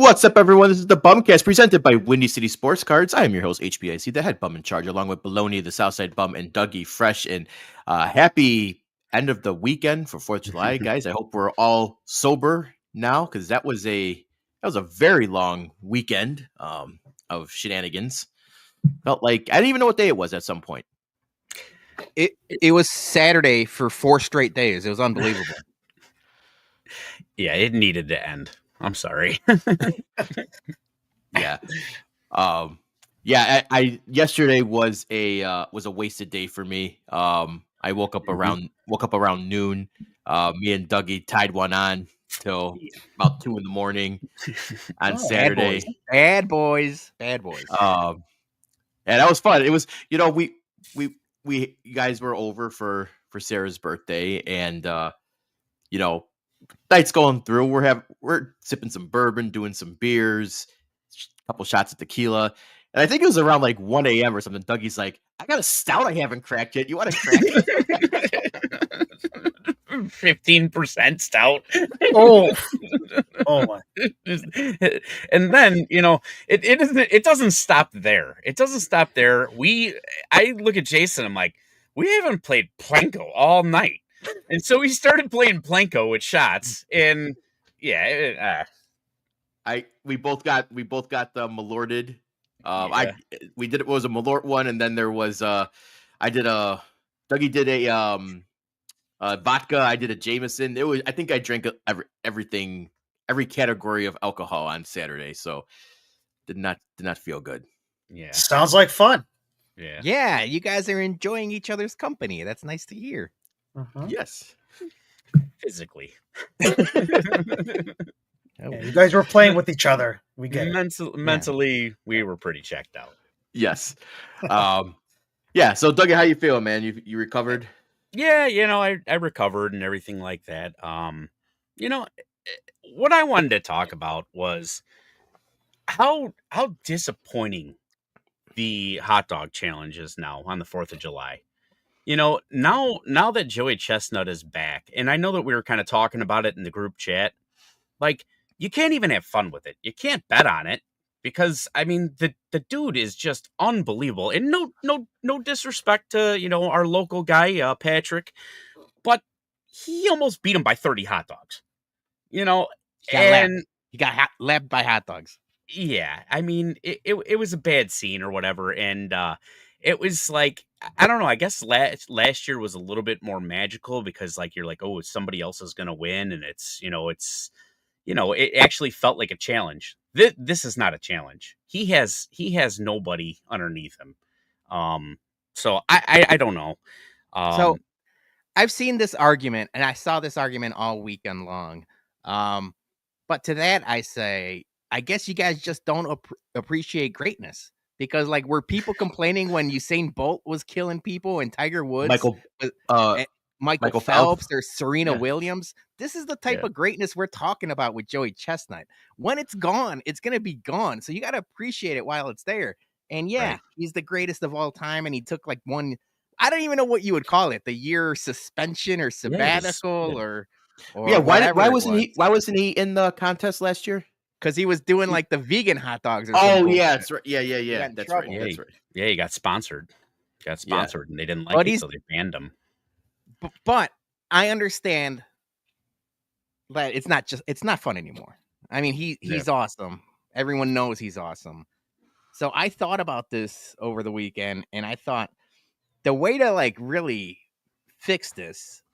What's up, everyone? This is the BumCast presented by Windy City Sports Cards. I am your host, HBIC, the head bum in charge, along with Bologna, the Southside bum, and Dougie, fresh and happy end of the weekend for 4th of July, guys. I hope we're all sober now because that was a very long weekend of shenanigans. Felt like I didn't even know what day it was at some point. It was Saturday for 4 straight days. It was unbelievable. Yeah, it needed to end. I'm sorry. Yeah. I yesterday was a wasted day for me. I woke up around noon. Me and Dougie tied one on till about 2 a.m. on Saturday. Bad boys. And that was fun. It was, we guys were over for Sarah's birthday, and night's going through. We're sipping some bourbon, doing some beers, a couple shots of tequila, and I think it was around like 1 a.m. or something. Dougie's like, "I got a stout I haven't cracked yet. You want to crack it?" 15% stout. Oh my! And then it doesn't stop there. It doesn't stop there. I look at Jason. I'm like, we haven't played Plinko all night. And so we started playing Plinko with shots, and we both got the Malorted. It was a Malort one, and then there was Dougie did a vodka. I did a Jameson. I think I drank every category of alcohol on Saturday, so did not feel good. Yeah, sounds like fun. Yeah, you guys are enjoying each other's company. That's nice to hear. Yes. Physically. Yeah, you guys were playing with each other. We get mentally, we were pretty checked out. Yes. Yeah. So, Dougie, how you feeling, man? You recovered? Yeah, I recovered and everything like that. What I wanted to talk about was how disappointing the hot dog challenge is now on the 4th of July. Now that Joey Chestnut is back, and I know that we were kind of talking about it in the group chat, like, you can't even have fun with it. You can't bet on it because, I mean, the dude is just unbelievable. And no disrespect to, our local guy, Patrick, but he almost beat him by 30 hot dogs, He got lapped by hot dogs. Yeah. I mean, it was a bad scene or whatever. And, it was like, I don't know. I guess last year was a little bit more magical because, like, you're like, oh, somebody else is going to win. And it actually felt like a challenge. This is not a challenge. He has nobody underneath him. So I don't know. So I've seen this argument, and I saw this argument all weekend long. But to that, I say, I guess you guys just don't appreciate greatness. Because, like, were people complaining when Usain Bolt was killing people and Tiger Woods, Michael Phelps or Serena Williams? This is the type of greatness we're talking about with Joey Chestnut. When it's gone, it's going to be gone. So you got to appreciate it while it's there. And he's the greatest of all time. And he took like one, I don't even know what you would call it, the year suspension or sabbatical or why wasn't he in the contest last year? Because he was doing like the vegan hot dogs. That's right. Yeah. That's right. Yeah, he got sponsored. And they didn't like it, so they banned him. But I understand that it's not fun anymore. I mean, he's awesome. Everyone knows he's awesome. So I thought about this over the weekend, and I thought the way to like really fix this,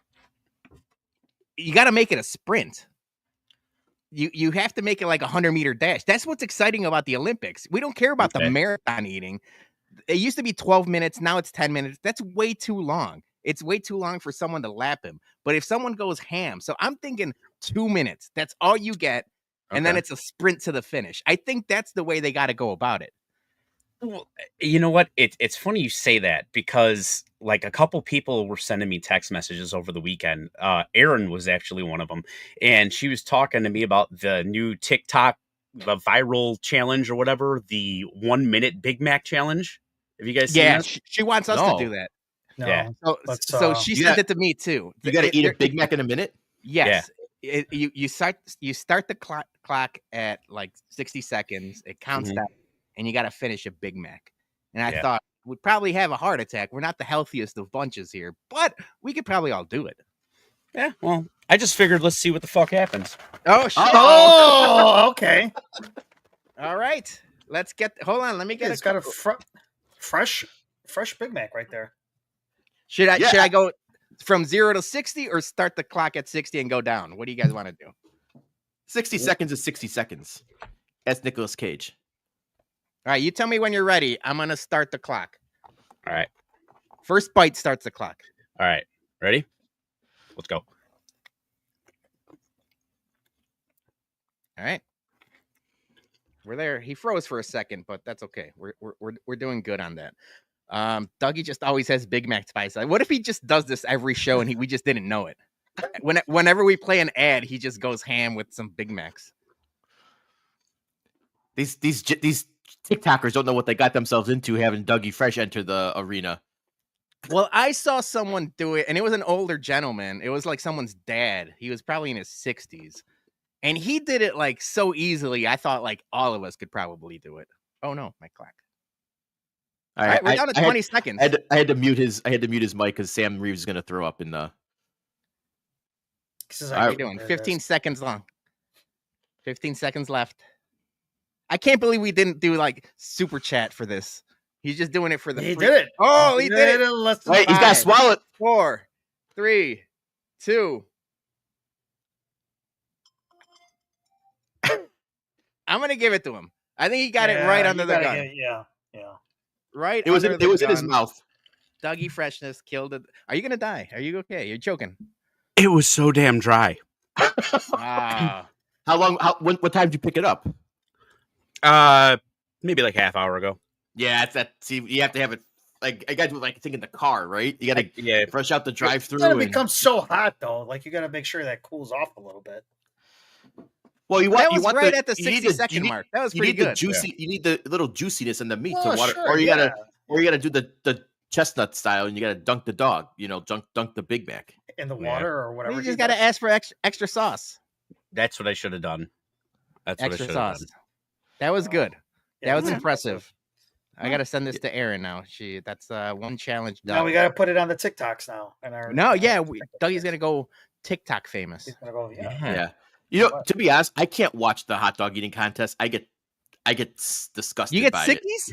you got to make it a sprint. You have to make it like a 100-meter dash. That's what's exciting about the Olympics. We don't care about the marathon eating. It used to be 12 minutes. Now it's 10 minutes. That's way too long. It's way too long for someone to lap him. But if someone goes ham, so I'm thinking 2 minutes. That's all you get. And then it's a sprint to the finish. I think that's the way they got to go about it. Well, you know what? It's funny you say that because like a couple people were sending me text messages over the weekend. Erin was actually one of them. And she was talking to me about the new TikTok, the viral challenge or whatever, the 1 minute Big Mac challenge. Have you guys seen that? She wants us to do that. No, yeah. So she sent it to me too. You got to eat a Big Mac in a minute? Yes. you start the clock at like 60 seconds. It counts Mhm. down, and you got to finish a Big Mac. And I Yeah. thought we'd probably have a heart attack. We're not the healthiest of bunches here, but we could probably all do it. Yeah, well, I just figured let's see what the fuck happens. Oh shit! Oh, okay. All right, let's get. Hold on, let me get. It's got a fresh Big Mac right there. Should Yeah. I go from 0 to 60 or start the clock at 60 and go down? What do you guys want to do? 60 seconds is 60 seconds. That's Nicolas Cage. All right, you tell me when you're ready. I'm gonna start the clock. All right. First bite starts the clock. All right. Ready? Let's go. All right. We're there. He froze for a second, but that's okay. We're doing good on that. Dougie just always has Big Mac spice. Like, what if he just does this every show and we just didn't know it? Whenever we play an ad, he just goes ham with some Big Macs. These TikTokers don't know what they got themselves into having Dougie Fresh enter the arena. Well, I saw someone do it, and it was an older gentleman. It was like someone's dad. He was probably in his 60s. And he did it like so easily. I thought like all of us could probably do it. Oh no, my clock. All right, we're down to 20 seconds. I had to mute his mic because Sam Reeves is going to throw up in the. How are you doing? 15 seconds long. 15 seconds left. I can't believe we didn't do like super chat for this. He's just doing it for the. He did it. Oh, he did it. Wait, he's got to swallow it. 4, 3, 2. I'm gonna give it to him. I think he got it right under the gun. Yeah. Right. It was in his mouth. Dougie Freshness killed it. Are you gonna die? Are you okay? You're choking. It was so damn dry. Wow. How long? What time did you pick it up? Maybe like half hour ago. Yeah, it's that. See, you have to have it. Like I got to in the car, right? You got to brush out the drive-through. It's gonna become so hot though. Like you got to make sure that cools off a little bit. Well, you want at the 60-second mark. That was pretty good. You need the little juiciness in the meat to water, sure, or you gotta do the chestnut style, and you gotta dunk the dog. Dunk the Big Mac in the water or whatever. You just gotta ask for extra sauce. That's what I should have done. That's extra what I sauce. Done. That was good. Yeah, that was impressive. I gotta send this to Erin now. That's one challenge done. Now we gotta put it on the TikToks now. Dougie's gonna go TikTok famous. He's gonna go, yeah. To be honest, I can't watch the hot dog eating contest. I get disgusted. You get by sickies?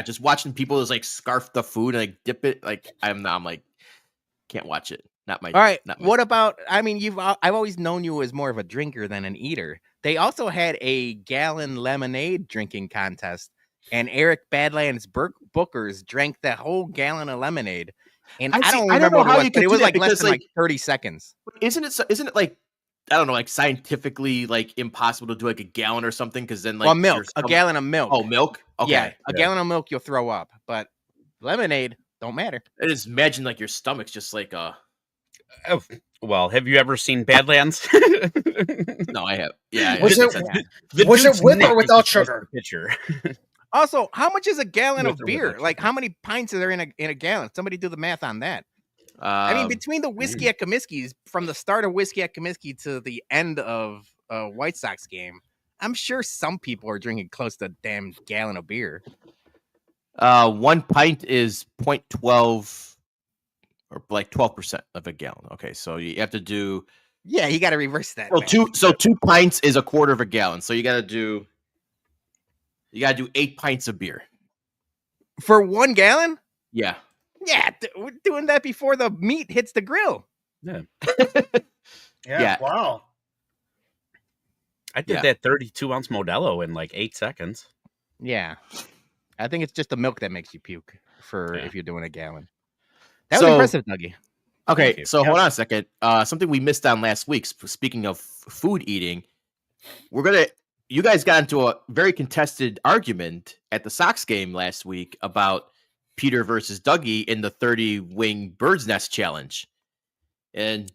Just watching people just like scarf the food and like dip it. Like I'm like, can't watch it. Not my. All right. Not my, what about? I mean, I've always known you as more of a drinker than an eater. They also had a gallon lemonade drinking contest, and Eric Badlands Bookers drank that whole gallon of lemonade. And I don't remember what it was, but it was like less than like 30 seconds. Isn't it like, I don't know, like scientifically like impossible to do like a gallon or something? Because then like milk, a gallon of milk. Oh, milk. Okay, yeah, a gallon of milk you'll throw up, but lemonade don't matter. I just imagine like your stomach's just like Oh, well, have you ever seen Badlands? No, I have. Yeah. Was it with or without sugar? Picture. Also, how much is a gallon of beer? Like, how many pints are there in a gallon? Somebody do the math on that. I mean, between the Whiskey at Comiskey's, from the start of Whiskey at Comiskey to the end of a White Sox game, I'm sure some people are drinking close to a damn gallon of beer. 1 pint is 0.12 or like 12% of a gallon. Okay, so you have to do. Yeah, you got to reverse that. So 2 pints is a quarter of a gallon. So you got to do 8 pints of beer for 1 gallon. Yeah. Yeah, we're doing that before the meat hits the grill. Yeah. Yeah. Wow. I did that 32-ounce Modelo in like 8 seconds. Yeah. I think it's just the milk that makes you puke if you're doing a gallon. That was impressive, Dougie. Okay, so hold on a second. Something we missed on last week. Speaking of food eating, you guys got into a very contested argument at the Sox game last week about Peter versus Dougie in the 30-wing bird's nest challenge. And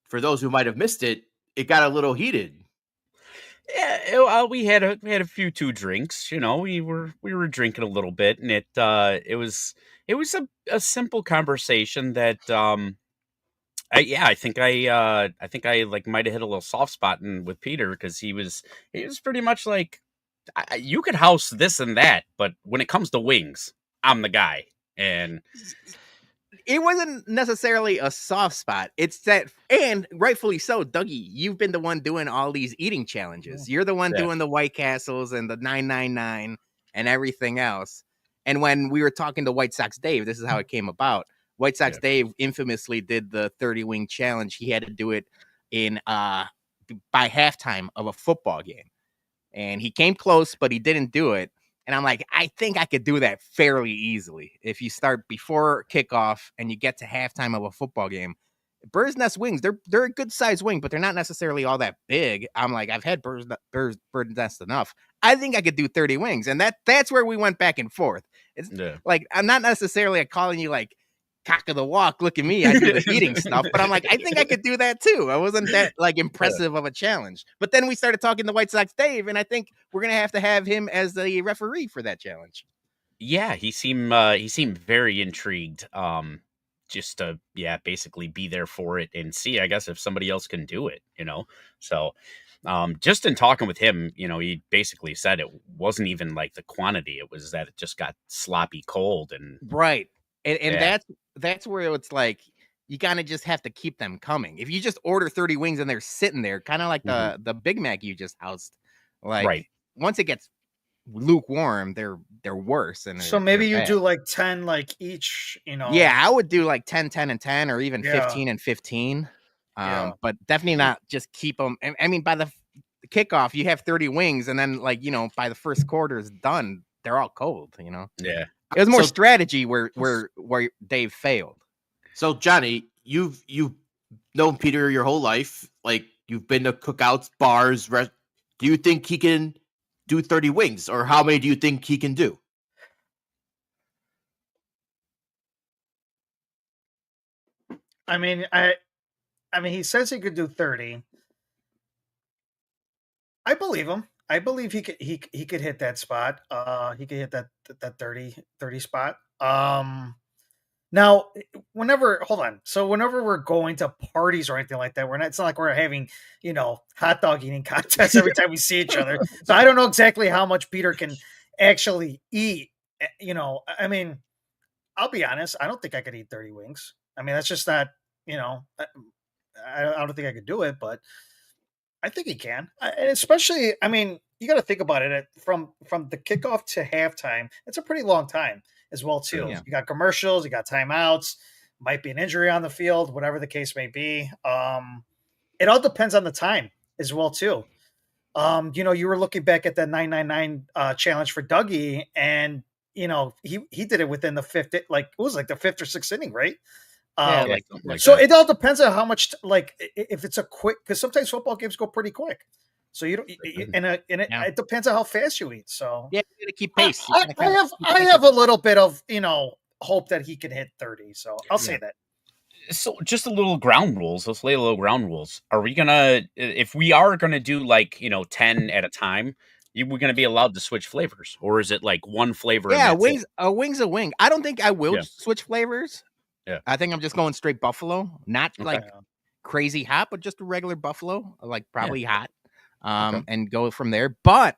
for those who might have missed it, it got a little heated. Yeah, we had a few 2 drinks. We were drinking a little bit, and it was a simple conversation that I think I like might have hit a little soft spot with Peter because he was pretty much like, you could house this and that, but when it comes to wings, I'm the guy. And it wasn't necessarily a soft spot. It's that, and rightfully so, Dougie, you've been the one doing all these eating challenges. You're the one doing the White Castles and the 999 and everything else. And when we were talking to White Sox Dave, this is how it came about. White Sox Dave infamously did the 30 wing challenge. He had to do it in by halftime of a football game. And he came close, but he didn't do it. And I'm like, I think I could do that fairly easily. If you start before kickoff and you get to halftime of a football game, Bird's Nest wings, they're a good sized wing, but they're not necessarily all that big. I'm like, I've had Bird's Nest enough. I think I could do 30 wings. And that's where we went back and forth. It's like, I'm not necessarily calling you like cock of the walk. Look at me. I do the eating stuff, but I'm like, I think I could do that too. I wasn't that like impressive of a challenge. But then we started talking to White Sox Dave, and I think we're going to have him as the referee for that challenge. Yeah, he seemed very intrigued. Just to basically be there for it and see, I guess, if somebody else can do it, So just in talking with him, he basically said it wasn't even like the quantity, it was that it just got sloppy cold and right. And that's where it's like you kind of just have to keep them coming. If you just order 30 wings and they're sitting there, kind of like the Big Mac you just housed, like once it gets lukewarm, they're worse. And so maybe you do like 10 like each, Yeah, I would do like 10, 10, and 10, or even 15 and 15. But definitely not just keep them. I mean, by the kickoff, you have 30 wings, and then like by the first quarter is done, they're all cold. Yeah. It was more strategy where Dave failed. So Johnny, you've known Peter your whole life. Like you've been to cookouts, bars. Do you think he can do 30 wings, or how many do you think he can do? I mean, he says he could do 30. I believe him. I believe he could hit that spot. He could hit that 30 spot. Now, whenever we're going to parties or anything like that, it's not like we're having, hot dog eating contests every time we see each other. So I don't know exactly how much Peter can actually eat. I mean, I'll be honest. I don't think I could eat 30 wings. I mean, that's just not, I don't think I could do it, but I think he can. And especially, I mean, you got to think about it from the kickoff to halftime. It's a pretty long time as well, too. Yeah. You got commercials, you got timeouts, might be an injury on the field, whatever the case may be. It all depends on the time as well, too. You were looking back at the 999 challenge for Dougie, and he did it within the fifth, like it was like the fifth or sixth inning, right? So it all depends on how much, like if it's a quick, because sometimes football games go pretty quick. So you don't, it depends on how fast you eat. So you gotta keep pace. I have a little bit of hope that he can hit 30. So I'll say that. So just a little ground rules. Let's lay a little ground rules. Are we gonna, if we are gonna do like 10 at a time, we're gonna be allowed to switch flavors, or is it like one flavor? Yeah, a wing's a wing. I don't think I will switch flavors. Yeah, I think I'm just going straight buffalo, not like crazy hot, but just a regular buffalo, like probably hot, and go from there. But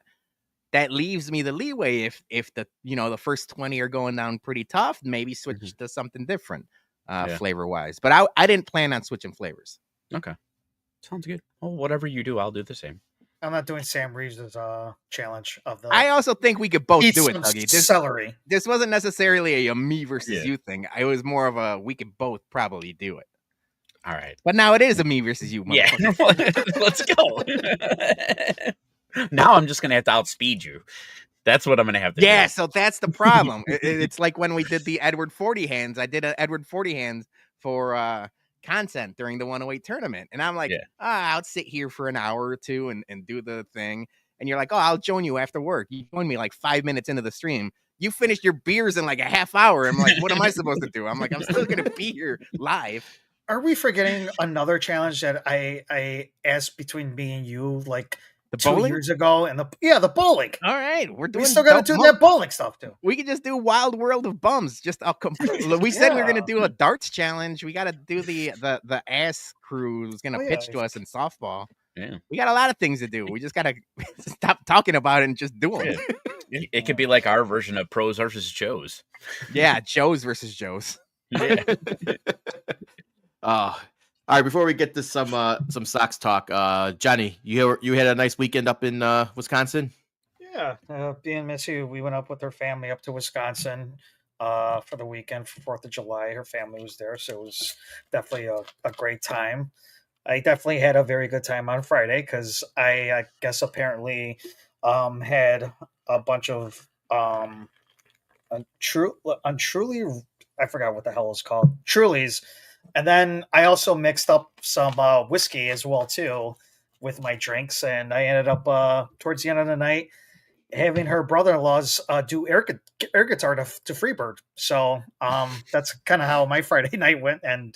that leaves me the leeway if the the first 20 are going down pretty tough, maybe switch to something different, flavor wise. But I didn't plan on switching flavors. Okay, sounds good. Well, whatever you do, I'll do the same. I'm not doing Sam Reeves' challenge of the. I also think we could both do it, Dougie. Celery. This wasn't necessarily a me versus you thing. It was more of a we could both probably do it. All right, but now it is a me versus you. Yeah, let's go. Now I'm just gonna have to outspeed you. That's what I'm gonna have to do. Yeah, so that's the problem. It's like when we did the Edward 40 hands. I did an Edward 40 hands for content during the 108 tournament, and I'm like, I'll sit here for an hour or two and do the thing, and you're like, oh, I'll join you after work. You joined me like 5 minutes into the stream. You finished your beers in like a half hour. I'm like, what am I supposed to do? I'm like, I'm still gonna be here live. Are we forgetting another challenge that I asked between me and you, like The 2 bowling? years ago, and the bowling. All right, we're doing. We still got to do that bowling stuff too. We could just do Wild World of Bums. Just we said we were gonna do a darts challenge. We got to do the ass crew who's gonna pitch to us in softball. Yeah, we got a lot of things to do. We just gotta stop talking about it and just do them. It could be like our version of pros versus Joes. Yeah, Joes versus Joes. Yeah. All right, before we get to some Sox talk, Johnny, you had a nice weekend up in Wisconsin. Yeah, being Missy, we went up with her family up to Wisconsin for the weekend for 4th of July. Her family was there, so it was definitely a great time. I definitely had a very good time on Friday because I guess apparently had a bunch of truly, I forgot what the hell it's called, Trulies. And then I also mixed up some whiskey as well too with my drinks, and I ended up towards the end of the night having her brother-in-law's do air guitar to Freebird. So that's kind of how my Friday night went, and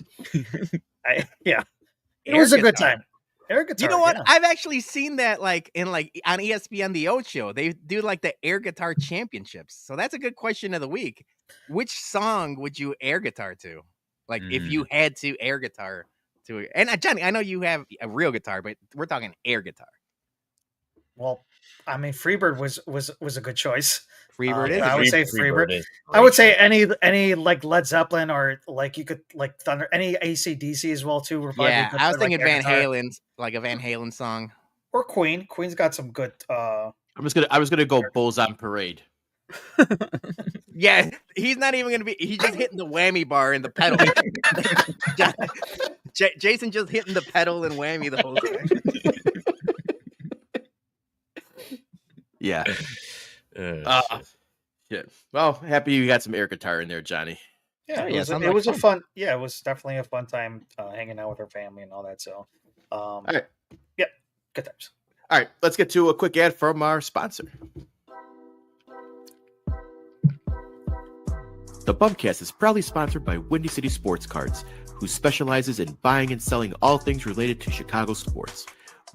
it was a good time. Air guitar, you know what? Yeah. I've actually seen that on ESPN The Ocho. They do like the air guitar championships. So that's a good question of the week. Which song would you air guitar to? Like if you had to air guitar to it. And Johnny, I know you have a real guitar, but we're talking air guitar. Well, I mean, Freebird was a good choice. Freebird is. I would say Freebird. I would say any like Led Zeppelin or like you could like Thunder, any AC/DC as well too. Yeah, I was thinking Van Halen's, like a Van Halen song, or Queen. Queen's got some good. I was gonna go Bulls on Parade. Yeah, he's not even gonna be. He's just hitting the whammy bar in the pedal. Jason just hitting the pedal and whammy the whole time. Yeah. Yeah. Well, happy you got some air guitar in there, Johnny. Yeah, it was a fun. Yeah, it was definitely a fun time hanging out with her family and all that. So, all right. Yeah, good times. All right, let's get to a quick ad from our sponsor. The BumCast is proudly sponsored by Windy City Sports Cards, who specializes in buying and selling all things related to Chicago sports.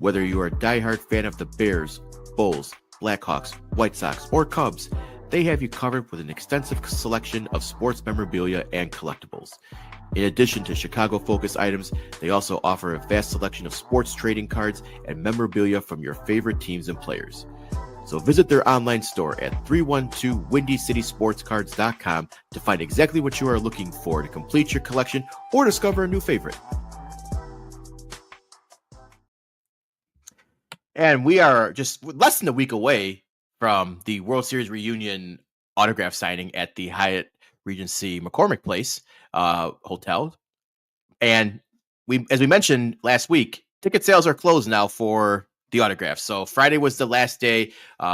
Whether you are a diehard fan of the Bears, Bulls, Blackhawks, White Sox, or Cubs, they have you covered with an extensive selection of sports memorabilia and collectibles. In addition to Chicago-focused items, they also offer a vast selection of sports trading cards and memorabilia from your favorite teams and players. So visit their online store at 312WindyCitySportsCards.com to find exactly what you are looking for to complete your collection or discover a new favorite. And we are just less than a week away from the World Series reunion autograph signing at the Hyatt Regency McCormick Place Hotel. And as we mentioned last week, ticket sales are closed now for the autographs. So Friday was the last day.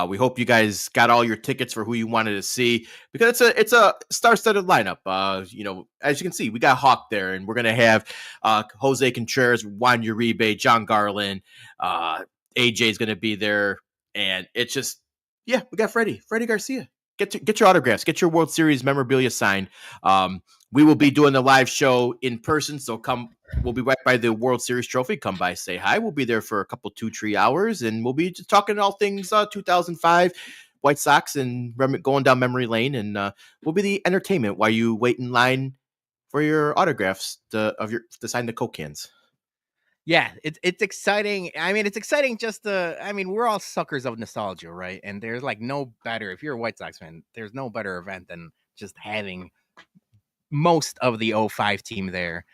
We hope you guys got all your tickets for who you wanted to see, because it's a star-studded lineup. As you can see, we got Hawk there, and we're gonna have Jose Contreras, Juan Uribe, John Garland. AJ is gonna be there, and it's just we got Freddie Garcia. Get your autographs, get your World Series memorabilia signed. We will be doing the live show in person, so come. We'll be right by the World Series trophy. Come by, say hi. We'll be there for a couple 2-3 hours, and we'll be just talking all things 2005 White Sox and going down memory lane. And we'll be the entertainment while you wait in line for your autographs to sign the Coke cans. Yeah, it's exciting. I mean, it's exciting we're all suckers of nostalgia, right? And there's like no better, if you're a White Sox fan, there's no better event than just having most of the 05 team there.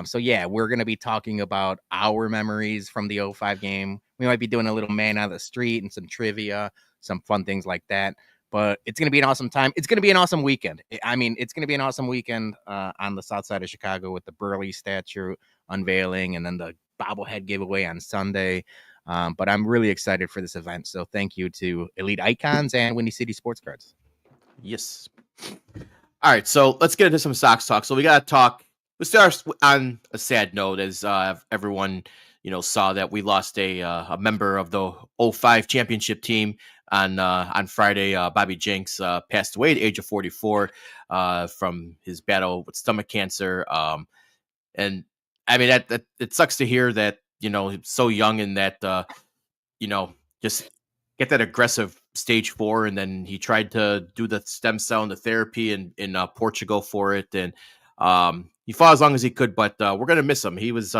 So yeah, we're going to be talking about our memories from the 05 game. We might be doing a little man out of the street and some trivia, some fun things like that. But it's going to be an awesome time. It's going to be an awesome weekend. I mean, it's going to be an awesome weekend on the south side of Chicago with the Burley statue unveiling and then the bobblehead giveaway on Sunday. But I'm really excited for this event. So thank you to Elite Icons and Windy City Sports Cards. Yes. All right, so let's get into some Sox talk. So we got to talk. Let's start on a sad note, as everyone saw that we lost a member of the 05 championship team on Friday. Bobby Jenks passed away at the age of 44 from his battle with stomach cancer. And I mean that it sucks to hear that he's so young and that just get that aggressive stage 4, and then he tried to do the stem cell and the therapy in Portugal for it, and he fought as long as he could. But we're gonna miss him. He was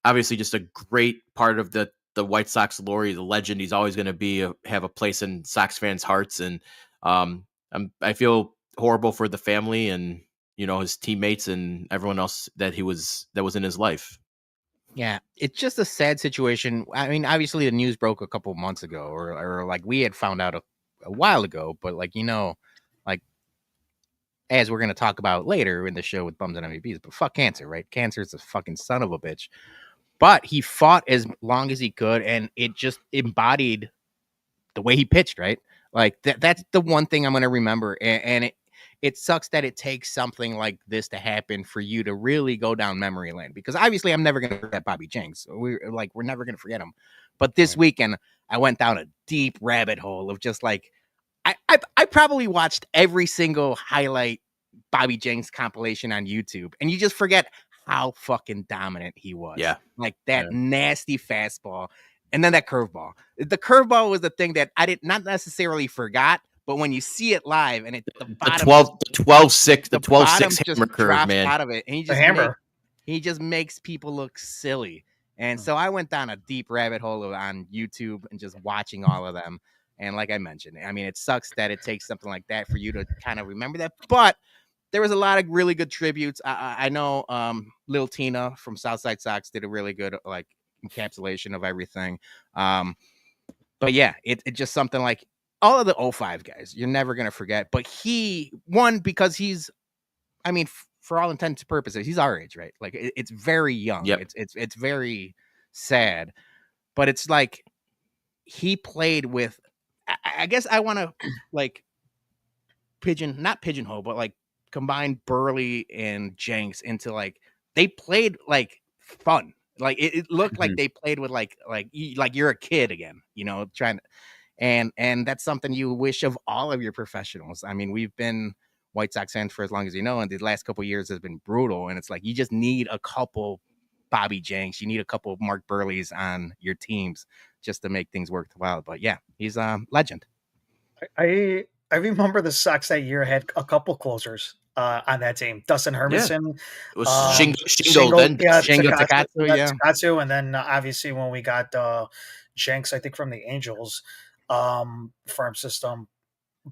obviously just a great part of the White Sox lore. He's a legend. He's always going to be have a place in Sox fans' hearts, and I feel horrible for the family and his teammates and everyone else that was in his life. Yeah, it's just a sad situation. I mean, obviously the news broke a couple months ago, or like we had found out a while ago, but like like as we're gonna talk about later in the show with Bums and MVPs, but fuck cancer, right? Cancer is a fucking son of a bitch. But he fought as long as he could, and it just embodied the way he pitched, right? Like that's the one thing I'm going to remember. And it sucks that it takes something like this to happen for you to really go down memory lane, because obviously I'm never going to forget Bobby Jenks. We're never going to forget him. But this weekend, I went down a deep rabbit hole of just like, I probably watched every single highlight Bobby Jenks compilation on YouTube, and you just forget how fucking dominant he was. Yeah. Like that nasty fastball. And then that curveball. The curveball was the thing that I did not necessarily forgot, but when you see it live and the 12-6 hammer curve, man, out of it, and he just makes people look silly. And so I went down a deep rabbit hole on YouTube and just watching all of them. And like I mentioned, I mean, it sucks that it takes something like that for you to kind of remember that, but there was a lot of really good tributes. I know Lil Tina from Southside Sox did a really good like encapsulation of everything. But yeah, it's just something like all of the 05 guys you're never going to forget. But he won because he's, I mean, for all intents and purposes, he's our age, right? Like it's very young. Yep. It's very sad. But it's like he played with, I guess I want to like not pigeonhole, but like combine Burley and Jenks into like they played like fun. Like it looked like they played with like you're a kid again, trying to, and that's something you wish of all of your professionals. I mean, we've been White Sox fans for as long as and the last couple of years has been brutal, and it's like you just need a couple Bobby Jenks, you need a couple of Mark Burleys on your teams just to make things worthwhile. But yeah, he's a legend. I remember the Sox that year had a couple closers on that team. Dustin Hermanson. It was Shingo then. Shingo Takatsu, and then obviously when we got Jenks, I think from the Angels farm system.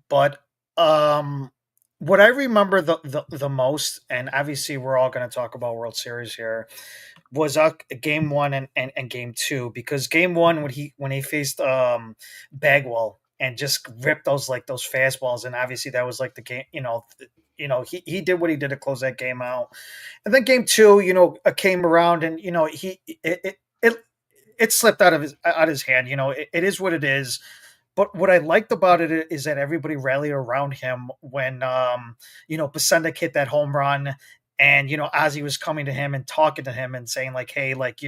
But what I remember the most, and obviously we're all going to talk about World Series here, was game 1 and game 2, because game 1 when he faced Bagwell and just ripped those fastballs, and obviously that was like the game, he did what he did to close that game out. And then game 2, came around, and it slipped out of his hand. It is what it is. But what I liked about it is that everybody rallied around him when Pasenda hit that home run, and Ozzie was coming to him and talking to him and saying like, hey, like,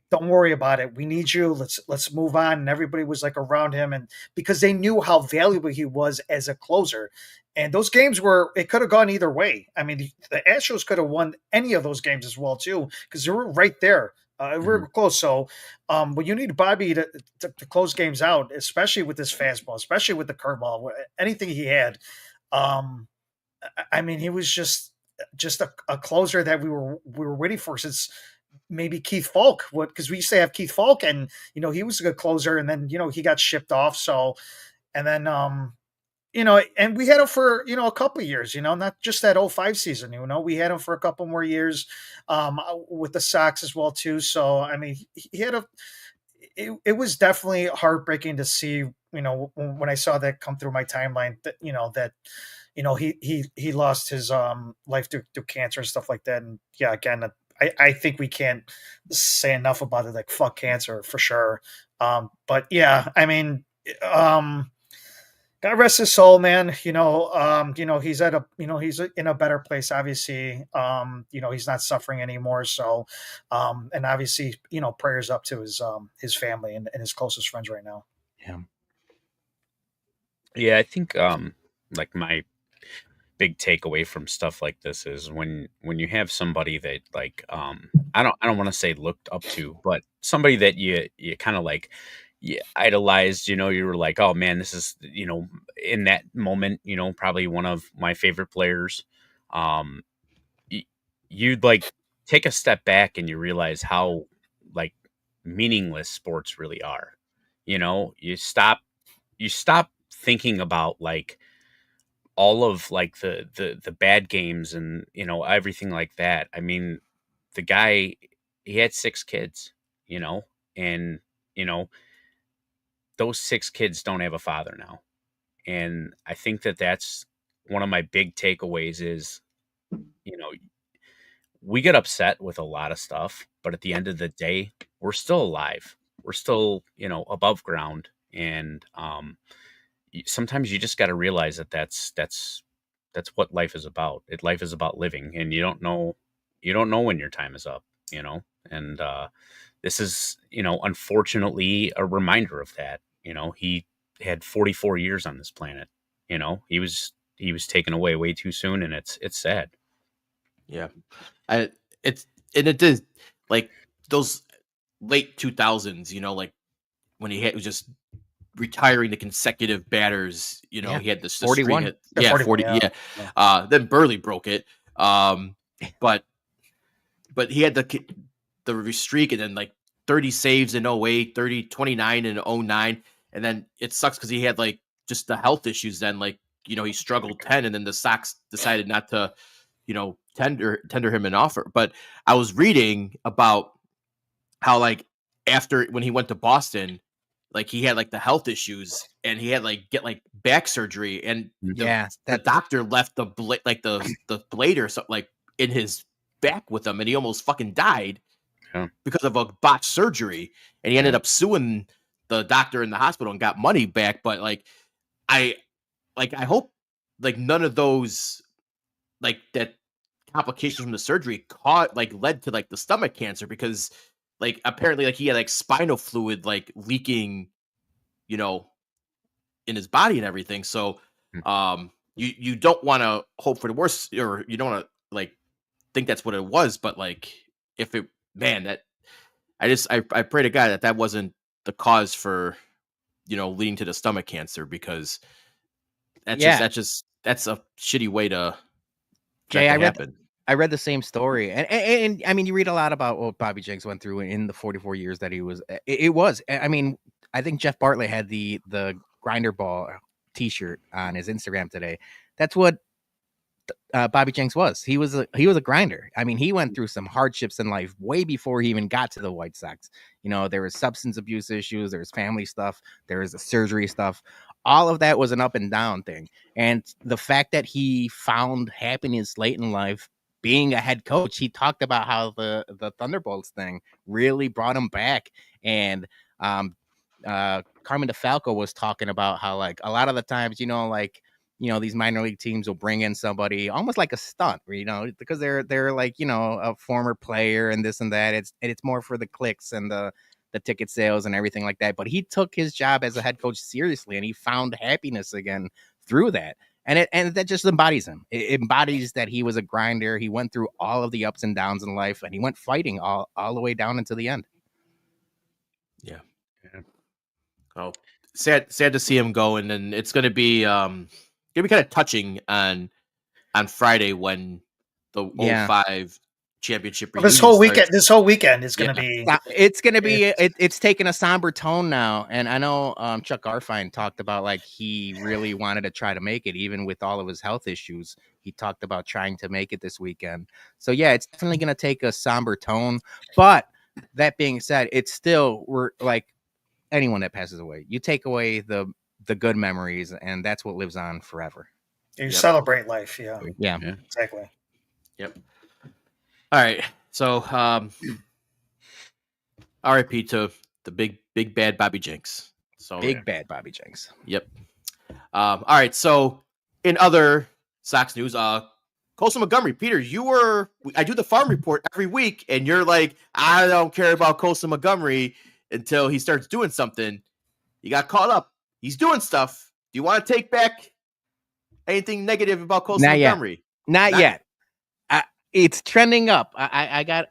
don't worry about it. We need you. Let's move on. And everybody was like around him, and because they knew how valuable he was as a closer. And those games it could have gone either way. I mean, the Astros could have won any of those games as well too, because they were right there. We're close. So, but you need Bobby to close games out, especially with this fastball, especially with the curveball, anything he had. I mean, he was just a closer that we were waiting for since maybe Keith Falk, because we used to have Keith Falk, and he was a good closer, and then he got shipped off. So, and then and we had him for a couple of years, not just that 05 season. We had him for a couple more years with the Sox as well too. So I mean, he had it was definitely heartbreaking to see, when I saw that come through my timeline, that he lost his life through cancer and stuff like that. And yeah, again, I think we can't say enough about it. Like, fuck cancer for sure. But yeah, I mean, God rest his soul, man. He's he's in a better place, obviously. He's not suffering anymore. So, and obviously, prayers up to his family and his closest friends right now. Yeah. Yeah, I think like my big takeaway from stuff like this is when you have somebody that like I don't want to say looked up to, but somebody that you kind of like idolized. You were like, oh man, this is in that moment, probably one of my favorite players. Um, you'd like take a step back and you realize how like meaningless sports really are. You stop thinking about like all of like the bad games and everything like that. I mean, the guy, he had 6 kids, and you know those 6 kids don't have a father now. And I think that that's one of my big takeaways is, you know, we get upset with a lot of stuff, but at the end of the day, we're still alive. We're still, above ground. And sometimes you just got to realize that that's what life is about. Life is about living, and you don't know when your time is up, and this is, unfortunately a reminder of that. He had 44 years on this planet. He was taken away way too soon, and it's sad. Yeah, it did like those late 2000s. Like when he was just retiring the consecutive batters. He had the 41. streak. Yeah, 40. Yeah. Then Burley broke it. But he had the streak, and then like 30 saves in 08, 29 in 09. And then it sucks because he had like just the health issues. Then like, he struggled 10, and then the Sox decided not to, tender him an offer. But I was reading about how like after when he went to Boston, like he had like the health issues, and he had like get like back surgery, and the doctor left the blade or something like in his back with him, and he almost fucking died because of a botched surgery, and he ended up suing the doctor in the hospital and got money back. But like I hope like none of those like that complications from the surgery led to like the stomach cancer, because like apparently like he had like spinal fluid like leaking, in his body and everything. So you don't want to hope for the worst, or you don't want to like think that's what it was. But like if it, man, that I pray to God that wasn't the cause for leading to the stomach cancer, because that's a shitty way to Jay, happen. I read the same story, and I mean, you read a lot about what Bobby Jenks went through in the 44 years that he was. It was, I mean, I think Jeff Bartlett had the grinder ball T-shirt on his Instagram today. That's what Bobby Jenks was. He was a grinder. I mean, he went through some hardships in life way before he even got to the White Sox. There was substance abuse issues, there was family stuff, there was the surgery stuff. All of that was an up and down thing, and the fact that he found happiness late in life being a head coach, he talked about how the Thunderbolts thing really brought him back. And Carmen DeFalco was talking about how like a lot of the times, these minor league teams will bring in somebody almost like a stunt, because they're like, a former player and this and that. It's more for the clicks and the ticket sales and everything like that. But he took his job as a head coach seriously, and he found happiness again through that. And that just embodies him. It embodies that he was a grinder. He went through all of the ups and downs in life, and he went fighting all the way down into the end. Yeah. Oh, sad to see him go. And then it's going to be kind of touching on Friday when the 05 championship. This whole weekend is going to be. It's going to be. It's taking a somber tone now, and I know Chuck Garfien talked about like he really wanted to try to make it, even with all of his health issues. He talked about trying to make it this weekend. So yeah, it's definitely going to take a somber tone. But that being said, it's still, we're like anyone that passes away. You take away the good memories, and that's what lives on forever. You celebrate life, yeah, exactly. Yep. All right, so R.I.P. to the big bad Bobby Jenks. So bad Bobby Jenks. Yep. All right, so in other Sox news, Colson Montgomery, Peter, I do the farm report every week, and you're like, I don't care about Colson Montgomery until he starts doing something. You got caught up. He's doing stuff. Do you want to take back anything negative about Colson Montgomery? Not yet. It's trending up. I got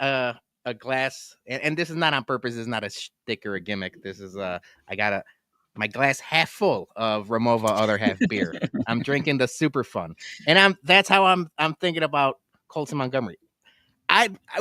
a glass, and this is not on purpose. This is not a shtick or a gimmick. This is I got my glass half full of Ramova, other half beer. I'm drinking the super fun, and that's how I'm thinking about Colson Montgomery.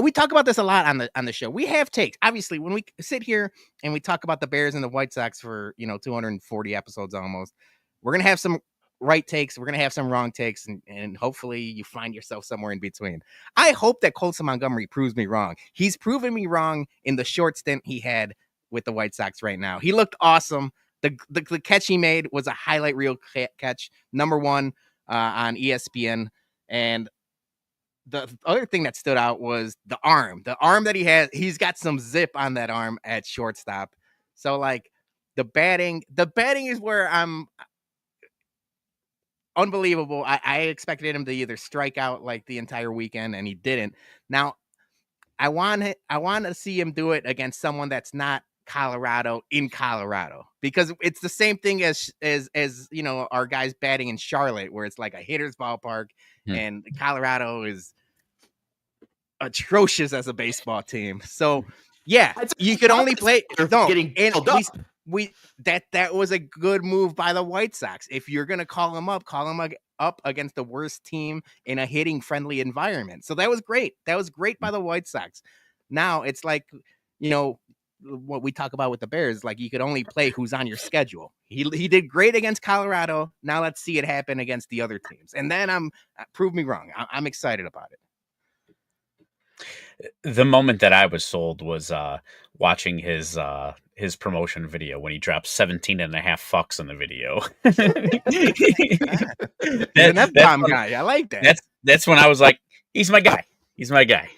We talk about this a lot on the show. We have takes. Obviously, when we sit here and we talk about the Bears and the White Sox for 240 episodes almost, we're gonna have some right takes. We're gonna have some wrong takes, and hopefully you find yourself somewhere in between. I hope that Colson Montgomery proves me wrong. He's proven me wrong in the short stint he had with the White Sox right now. He looked awesome. The catch he made was a highlight reel catch, number one on ESPN, and the other thing that stood out was the arm that he has. He's got some zip on that arm at shortstop. So like the batting is where I'm unbelievable. I expected him to either strike out like the entire weekend, and he didn't. Now I want to see him do it against someone that's not Colorado in Colorado, because it's the same thing as our guys batting in Charlotte, where it's like a hitter's ballpark. And Colorado is atrocious as a baseball team. So yeah, you could only play. That was a good move by the White Sox. If you're gonna call them up against the worst team in a hitting friendly environment. So that was great. That was great by the White Sox. Now it's like, what we talk about with the Bears, like you could only play who's on your schedule. He did great against Colorado. Now let's see it happen against the other teams. And then prove me wrong. I'm excited about it. The moment that I was sold was watching his promotion video when he dropped 17 and a half fucks in the video. That's guy. I like that. That's when I was like, he's my guy. He's my guy.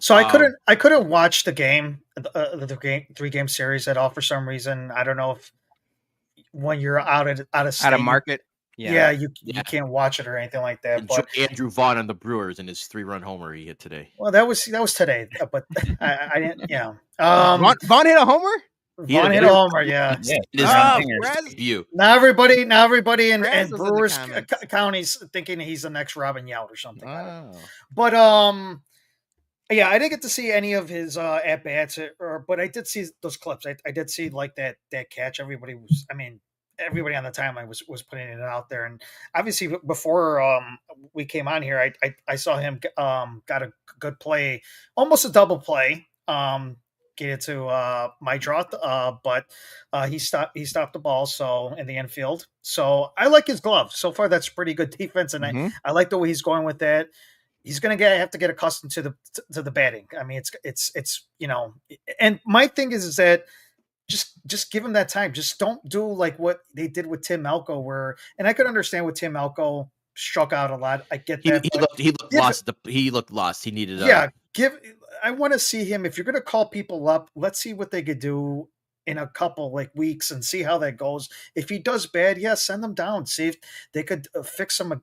So I couldn't watch the game, the 3-game series at all for some reason. I don't know if when you're out of state, out of market. Yeah, you can't watch it or anything like that. But Andrew Vaughn on the Brewers and his 3-run homer he hit today. Well, that was today, but I didn't. Yeah, Vaughn hit a homer. Vaughn hit a homer. Yeah. Now everybody in Brewers county's thinking he's the next Robin Yount or something. But yeah, I didn't get to see any of his at bats, but I did see those clips. I did see like that catch. Everybody on the timeline was putting it out there, and obviously before we came on here, I saw him got a good play, almost a double play, get it to my draw, but he stopped the ball so in the infield. So I like his glove so far. That's pretty good defense, and I like the way he's going with that. He's going to have to get accustomed to the batting. I mean, it's and my thing is that just give him that time. Just don't do like what they did with Tim Elko, and I could understand with Tim Elko struck out a lot. I get that. He looked lost. He looked lost. He needed. I want to see him. If you're going to call people up, let's see what they could do in a couple weeks and see how that goes. If he does bad, send him down. See if they could fix him.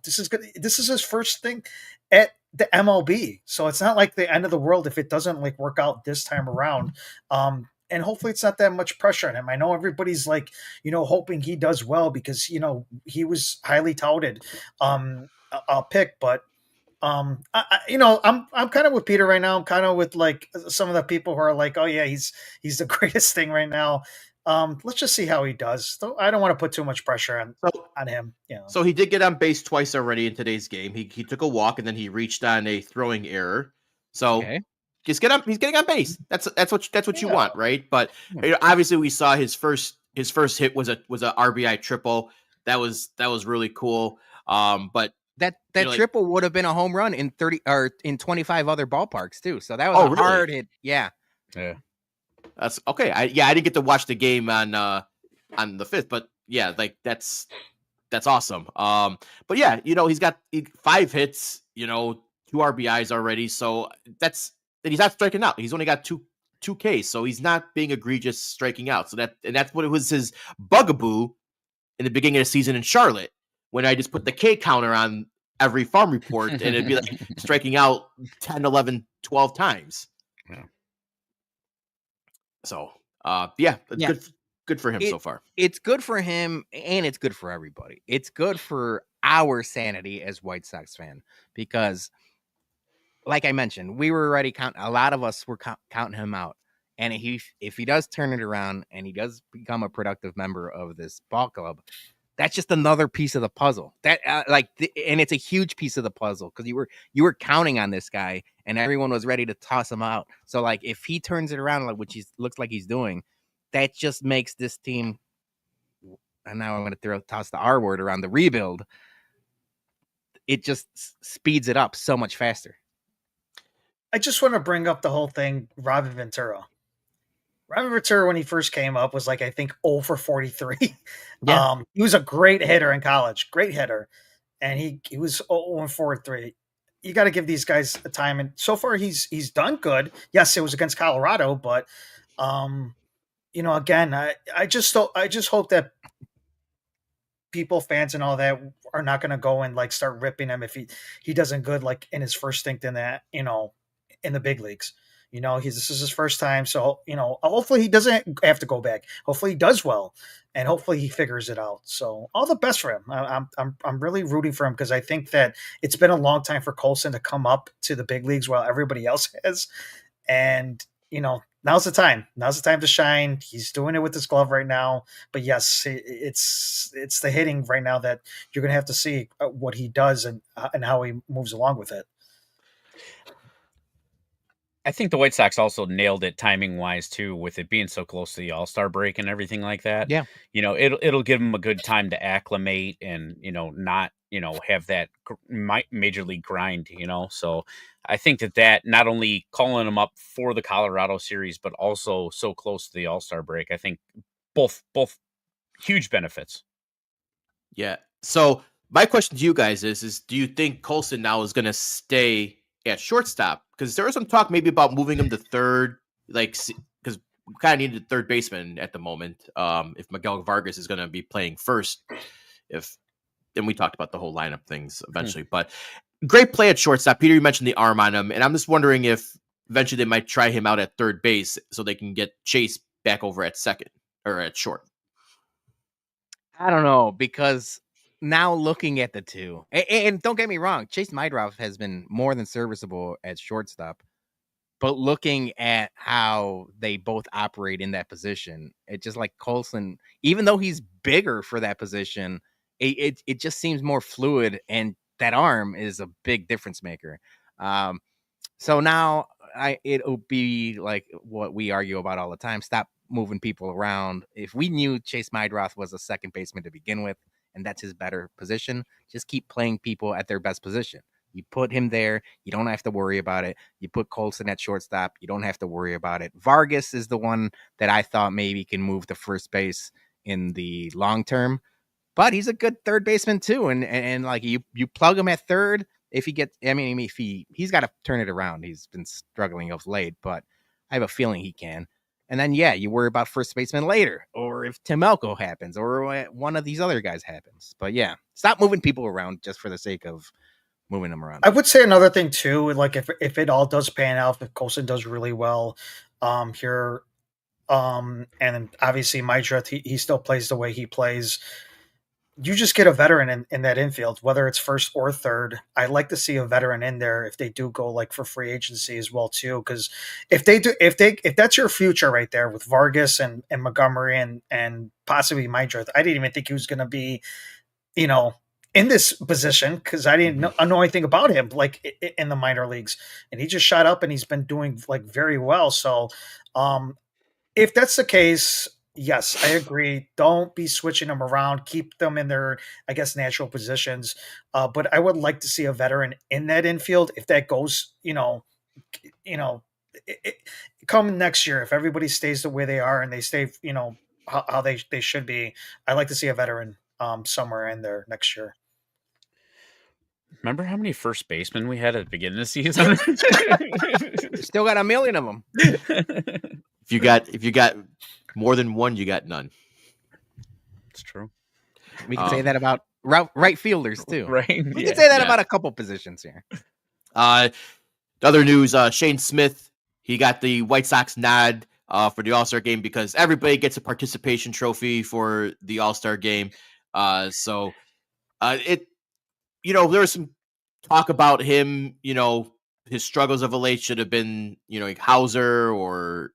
This is good. This is his first thing at the MLB, so it's not like the end of the world if it doesn't work out this time around. And hopefully it's not that much pressure on him. I know everybody's hoping he does well because he was highly touted pick, but I'm kind of with Peter right now. I'm kind of with some of the people who are like, oh yeah, he's the greatest thing right now. Let's just see how he does. So I don't want to put too much pressure on him. So he did get on base twice already in today's game. He took a walk and then he reached on a throwing error. So just get up. He's getting on base. That's what you want, right? But obviously we saw his first hit was a RBI triple. That was really cool. But that triple would have been a home run in 30 or in 25 other ballparks too. So that was hard hit. Yeah. That's okay. I didn't get to watch the game on the 5th, but yeah, that's awesome. But yeah, he's got 5 hits, 2 RBIs already. So he's not striking out. He's only got two Ks, so he's not being egregious striking out. So that's what it was his bugaboo in the beginning of the season in Charlotte, when I just put the K counter on every farm report and it'd be like striking out 10, 11, 12 times. Yeah. So, good for him so far. It's good for him and it's good for everybody. It's good for our sanity as White Sox fan, because like I mentioned, we were already a lot of us were counting him out. And if he does turn it around and he does become a productive member of this ball club, that's just another piece of the puzzle. That and it's a huge piece of the puzzle because you were counting on this guy and everyone was ready to toss him out. So like if he turns it around, like which he looks like he's doing, that just makes this team. And now I'm going to toss the R word around, the rebuild. It just speeds it up so much faster. I just want to bring up the whole thing, Robin Ventura. Robin Ventura, when he first came up, was like, I think 0 for 43. Yeah. He was a great hitter in college, great hitter. And he was 0 for 43. You got to give these guys a time. And so far he's done good. Yes, it was against Colorado, but again, I just hope that people, fans and all that are not going to go and like start ripping him if he doesn't good, like in his first stint in that, in the big leagues. This is his first time. So, hopefully he doesn't have to go back. Hopefully he does well and hopefully he figures it out. So all the best for him. I'm really rooting for him because I think that it's been a long time for Colson to come up to the big leagues while everybody else has. And, now's the time. Now's the time to shine. He's doing it with his glove right now. But yes, it's the hitting right now that you're going to have to see what he does and how he moves along with it. I think the White Sox also nailed it timing wise too, with it being so close to the All-Star break and everything like that. Yeah. It'll give them a good time to acclimate and, not, have that major league grind, so I think that not only calling them up for the Colorado series, but also so close to the All-Star break, I think both huge benefits. Yeah. So my question to you guys is do you think Colson now is going to stay at shortstop? Because there was some talk maybe about moving him to third, because we kind of needed a third baseman at the moment. If Miguel Vargas is going to be playing first, then we talked about the whole lineup things eventually. But great play at shortstop. Peter, you mentioned the arm on him, and I'm just wondering if eventually they might try him out at third base so they can get Chase back over at second or at short. I don't know, because now looking at the two, and don't get me wrong, Chase Maidroff has been more than serviceable at shortstop, but looking at how they both operate in that position, it's just like Colson, even though he's bigger for that position, it just seems more fluid, and that arm is a big difference maker. So now it'll be like what we argue about all the time. Stop moving people around. If we knew Chase Maidroff was a second baseman to begin with, and that's his better position, just keep playing people at their best position. You put him there, you don't have to worry about it. You put Colson at shortstop, you don't have to worry about it. Vargas is the one that I thought maybe can move to first base in the long term, but he's a good third baseman too. And like you plug him at third. If he gets, if he's got to turn it around. He's been struggling of late, but I have a feeling he can. And then, you worry about first baseman later, or if Tim Elko happens, or one of these other guys happens. But stop moving people around just for the sake of moving them around. I would say another thing too, like if it all does pan out, if Colson does really well here, and obviously Maidroff, he still plays the way he plays. You just get a veteran in that infield, whether it's first or third. I like to see a veteran in there if they do go like for free agency as well too. Because if that's your future right there with Vargas and Montgomery and possibly Maidroff, I didn't even think he was going to be, in this position because I didn't know anything about him like in the minor leagues, and he just shot up and he's been doing like very well. So, if that's the case. Yes, I agree. Don't be switching them around. Keep them in their, I guess, natural positions. But I would like to see a veteran in that infield. If that goes, come next year, if everybody stays the way they are and they stay, how they should be, I'd like to see a veteran somewhere in there next year. Remember how many first basemen we had at the beginning of the season? Still got a million of them. If you got more than one, you got none. It's true. We can say that about right fielders too. Right. We can say that about a couple positions here. Other news, Shane Smith, he got the White Sox nod for the All-Star game because everybody gets a participation trophy for the All-Star game. There was some talk about him, his struggles of late should have been, like Hauser or,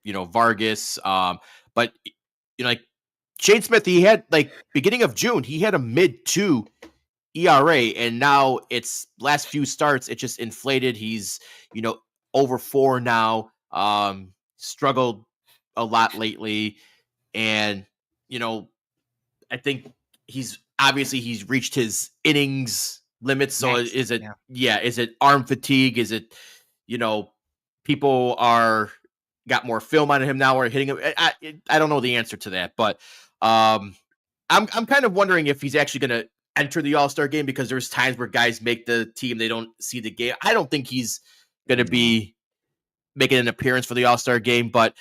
Vargas. But like Shane Smith, he had like beginning of June, he had a mid-2 ERA, and now it's last few starts, it just inflated. He's, over 4 now. Struggled a lot lately, and I think he's reached his innings limit. So Max, is it is it arm fatigue? Is it people are got more film on him now or hitting him? I don't know the answer to that, but I'm kind of wondering if he's actually going to enter the All-Star game, because there's times where guys make the team, they don't see the game. I don't think he's going to be making an appearance for the All-Star game, but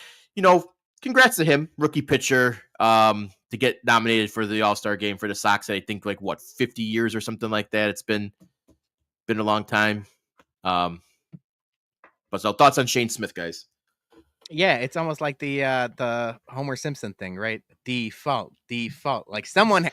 congrats to him, rookie pitcher, to get nominated for the All-Star game for the Sox. I think 50 years or something like that. It's been a long time. But so thoughts on Shane Smith, guys? Yeah, it's almost like the Homer Simpson thing, right? Default. Like someone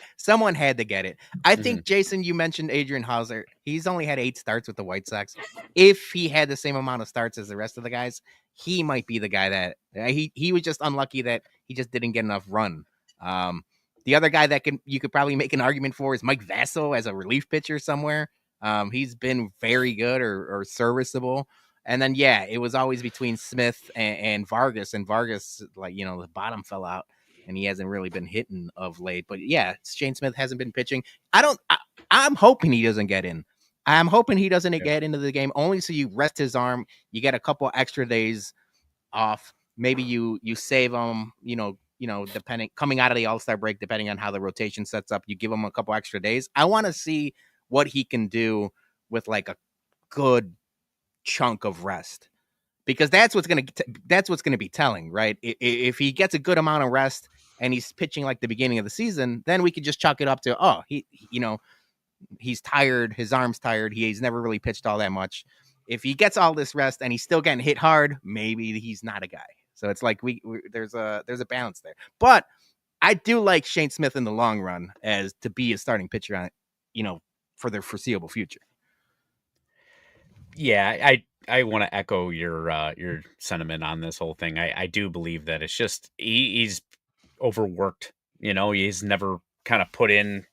had to get it. I think, Jason, you mentioned Adrian Hauser. He's only had 8 starts with the White Sox. If he had the same amount of starts as the rest of the guys, he might be the guy that he was just unlucky that he just didn't get enough run. The other guy that you could probably make an argument for is Mike Vasso as a relief pitcher somewhere. He's been very good or serviceable. And then, it was always between Smith and Vargas. And Vargas, the bottom fell out, and he hasn't really been hitting of late. But, Shane Smith hasn't been pitching. I'm hoping he doesn't get in. I'm hoping he doesn't get into the game, only so you rest his arm. You get a couple extra days off. Maybe you save him, depending, coming out of the All-Star break, depending on how the rotation sets up, you give him a couple extra days. I want to see what he can do with a good chunk of rest, because that's what's going to be telling, right? If he gets a good amount of rest and he's pitching like the beginning of the season, then we could just chalk it up to, he's tired, his arm's tired, he's never really pitched all that much. If he gets all this rest and he's still getting hit hard, maybe he's not a guy. So it's like there's a balance there. But I do like Shane Smith in the long run as to be a starting pitcher on, for the foreseeable future. Yeah, I want to echo your sentiment on this whole thing. I do believe that it's just he's overworked. He's never kind of put in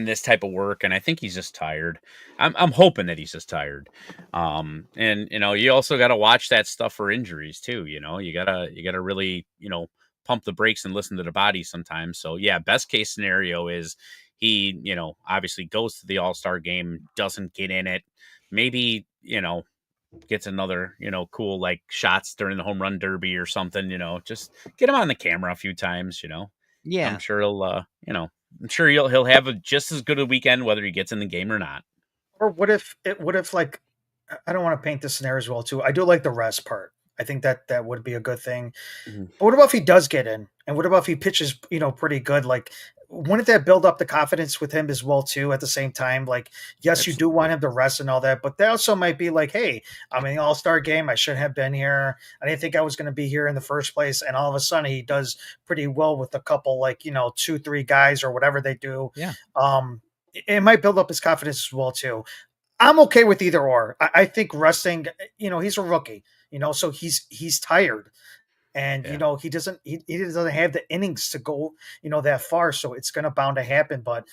this type of work, and I think he's just tired. I'm hoping that he's just tired. And you also got to watch that stuff for injuries too. You gotta really pump the brakes and listen to the body sometimes. So best case scenario is he obviously goes to the All-Star game, doesn't get in it, maybe gets another cool shots during the home run derby or something. Just get him on the camera a few times. I'm sure he'll have just as good a weekend whether he gets in the game or not. Or what if I don't want to paint the scenario as well too. I do like the rest part. I think that would be a good thing. Mm-hmm. But what about if he does get in? And what about if he pitches, pretty good? Wouldn't that build up the confidence with him as well too? At the same time, yes, you do want him to rest and all that, but that also might be hey, I'm in the All-Star game. I shouldn't have been here. I didn't think I was going to be here in the first place. And all of a sudden he does pretty well with a couple, 2-3 guys or whatever they do. Yeah. It might build up his confidence as well too. I'm okay with either or. I think resting, he's a rookie, so he's tired. And he doesn't have the innings to go that far, so it's going to bound to happen. But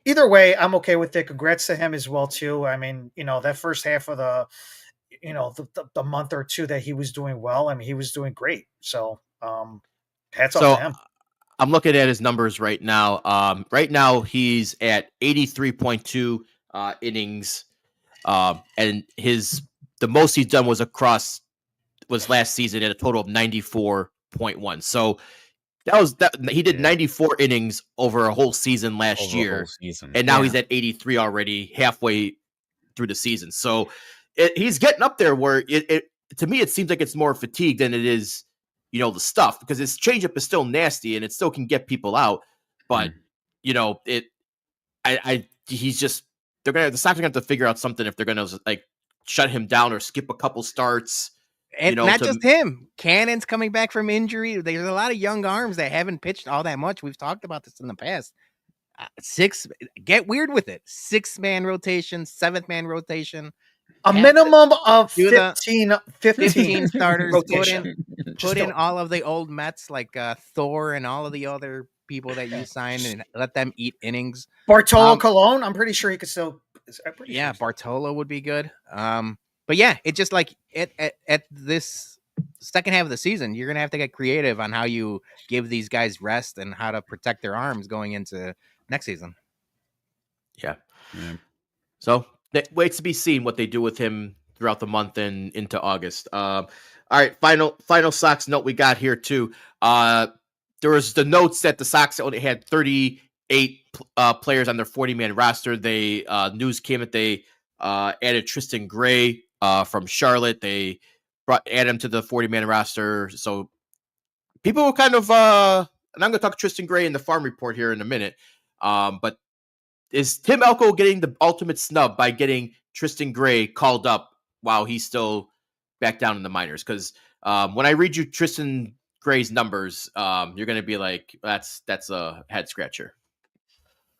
either way, I'm okay with it. Congrats to him as well too. I mean, that first half of the month or two that he was doing well, I mean, he was doing great. So hats off to him. I'm looking at his numbers right now. Right now he's at 83.2 innings, and the most he's done was last season at a total of 94.1. So he did 94 innings over a whole season last year. And now he's at 83 already, halfway through the season. So he's getting up there where to me, it seems like it's more fatigue than it is, the stuff, because his changeup is still nasty and it still can get people out. But, he's just, the Sox are going to have to figure out something if they're going to shut him down or skip a couple starts. And not just him. Cannon's coming back from injury. There's a lot of young arms that haven't pitched all that much. We've talked about this in the past. Get weird with it. 6-man rotation, 7th-man rotation. A minimum of do the 15 starters. rotation. Put in all of the old Mets like Thor and all of the other people that you signed and let them eat innings. Bartolo Colon, I'm pretty sure he could still. Bartolo would be good. But yeah, it just like at this second half of the season, you're gonna have to get creative on how you give these guys rest and how to protect their arms going into next season. Yeah. So that waits to be seen what they do with him throughout the month and into August. All right, final Sox note we got here too. There was the notes that the Sox only had 38 players on their 40-man roster. They news came that they added Tristan Gray from Charlotte. They added him to the 40-man roster. So people were kind of and I'm going to talk Tristan Gray in the farm report here in a minute. But is Tim Elko getting the ultimate snub by getting Tristan Gray called up while he's still back down in the minors? Because when I read you Tristan Gray's numbers, you're going to be like, that's a head scratcher.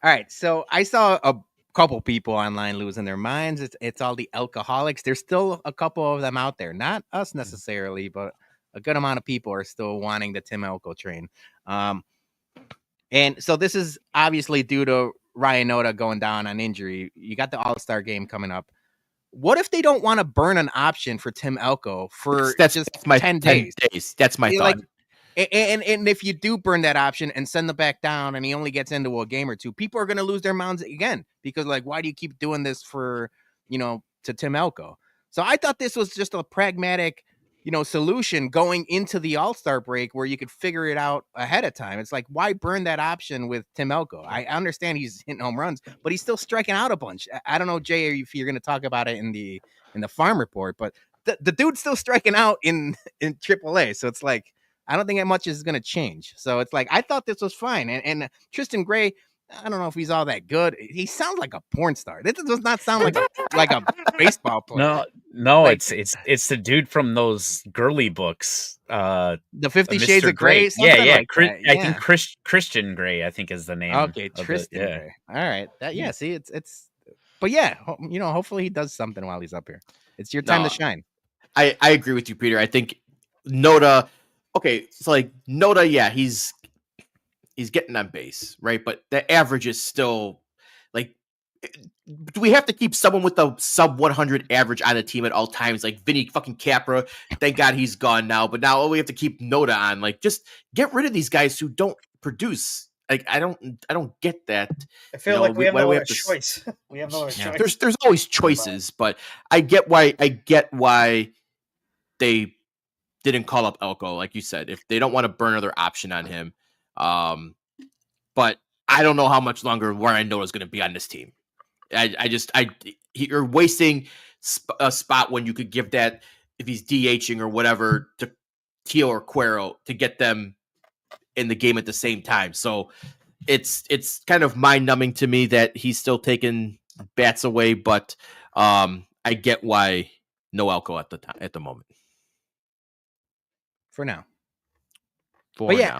All right, so I saw a couple people online losing their minds. It's all the alcoholics. There's still a couple of them out there, not us necessarily, but a good amount of people are still wanting the Tim Elko train. And so this is obviously due to Ryan Noda going down on injury. You got the All-Star game coming up. What if they don't want to burn an option for Tim Elko for that's 10 days? That's my thought. And if you do burn that option and send them back down and he only gets into a game or two, people are going to lose their minds again because, like, why do you keep doing this for, to Tim Elko? So I thought this was just a pragmatic, solution going into the All-Star break where you could figure it out ahead of time. It's like, why burn that option with Tim Elko? I understand he's hitting home runs, but he's still striking out a bunch. I don't know, Jay, if you're going to talk about it in the farm report, but the dude's still striking out in AAA. So it's like, I don't think that much is going to change. So it's like, I thought this was fine. And Tristan Gray, I don't know if he's all that good. He sounds like a porn star. This does not sound like a baseball player. No, like, it's the dude from those girly books. The 50 Shades of Grey. Yeah. Like I think Christian Grey, I think is the name. Okay, Tristan Gray. All right. See, it's. But yeah, hopefully he does something while he's up here. It's your time to shine. I agree with you, Peter. I think Noda. Okay, so like Noda, yeah, he's getting on base, right? But the average is still like, do we have to keep someone with a sub 100 average on the team at all times? Like Vinny fucking Capra, thank God he's gone now. But now we have to keep Noda on. Like, just get rid of these guys who don't produce. Like, I don't get that. I feel like we have no other choice. We have no other choice. There's always choices, but I get why they didn't call up Elko, like you said, if they don't want to burn another option on him. But I don't know how much longer Ryan Noda is going to be on this team. You're wasting a spot when you could give that, if he's DHing or whatever, to Teal or Cuero to get them in the game at the same time. So it's kind of mind numbing to me that he's still taking bats away, but I get why no Elko at the moment. For now.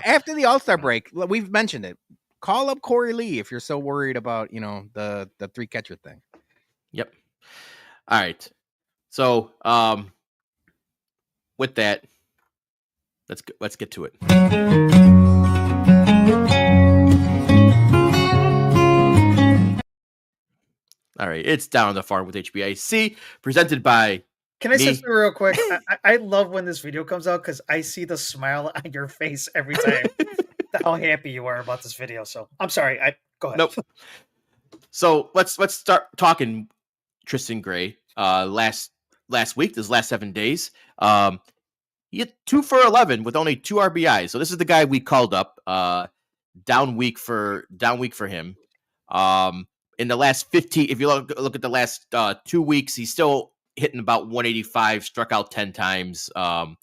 After the All-Star break, we've mentioned it. Call up Corey Lee if you're so worried about, the 3-catcher thing. Yep. All right. So, with that, let's get to it. All right, it's Down on the Farm with HBIC, presented by. Can I say something real quick? I love when this video comes out because I see the smile on your face every time. How happy you are about this video. So I'm sorry. Go ahead. Nope. So let's start talking Tristan Gray. Last week, this last 7 days, he hit 2 for 11 with only 2 RBIs. So this is the guy we called up. Down week for him. In the last 15, if you look at the last 2 weeks, he's still hitting about 185, struck out 10 times, and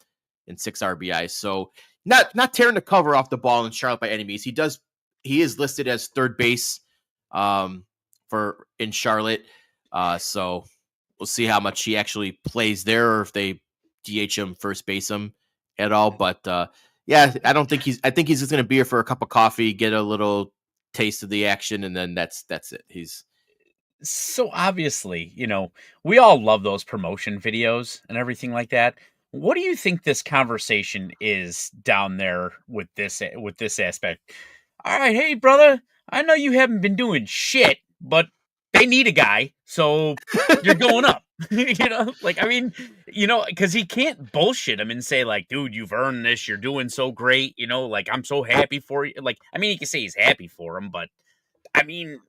6 RBIs. So not tearing the cover off the ball in Charlotte by any means. He is listed as third base in Charlotte. So we'll see how much he actually plays there, or if they DH him, first base him at all. But I think he's just going to be here for a cup of coffee, get a little taste of the action, and then that's it. So obviously, we all love those promotion videos and everything like that. What do you think this conversation is down there with this aspect? All right, hey brother, I know you haven't been doing shit, but they need a guy, so you're going up. Because he can't bullshit him and say like, dude, you've earned this, you're doing so great, like I'm so happy for you. Like, I mean, he can say he's happy for him, but I mean,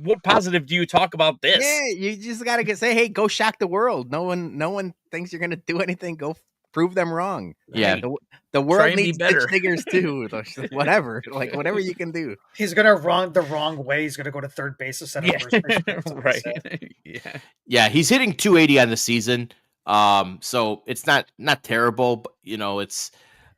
what positive do you talk about this? Yeah, you just gotta say, hey, go shock the world. No one thinks you're gonna do anything. Go prove them wrong. Yeah. The Try world and be needs better. ditch diggers too. Whatever, like whatever you can do. He's gonna run the wrong way. He's gonna go to third base instead of first base. That's what he Right. said. Yeah. Yeah, he's hitting 280 on the season. So it's not terrible, but it's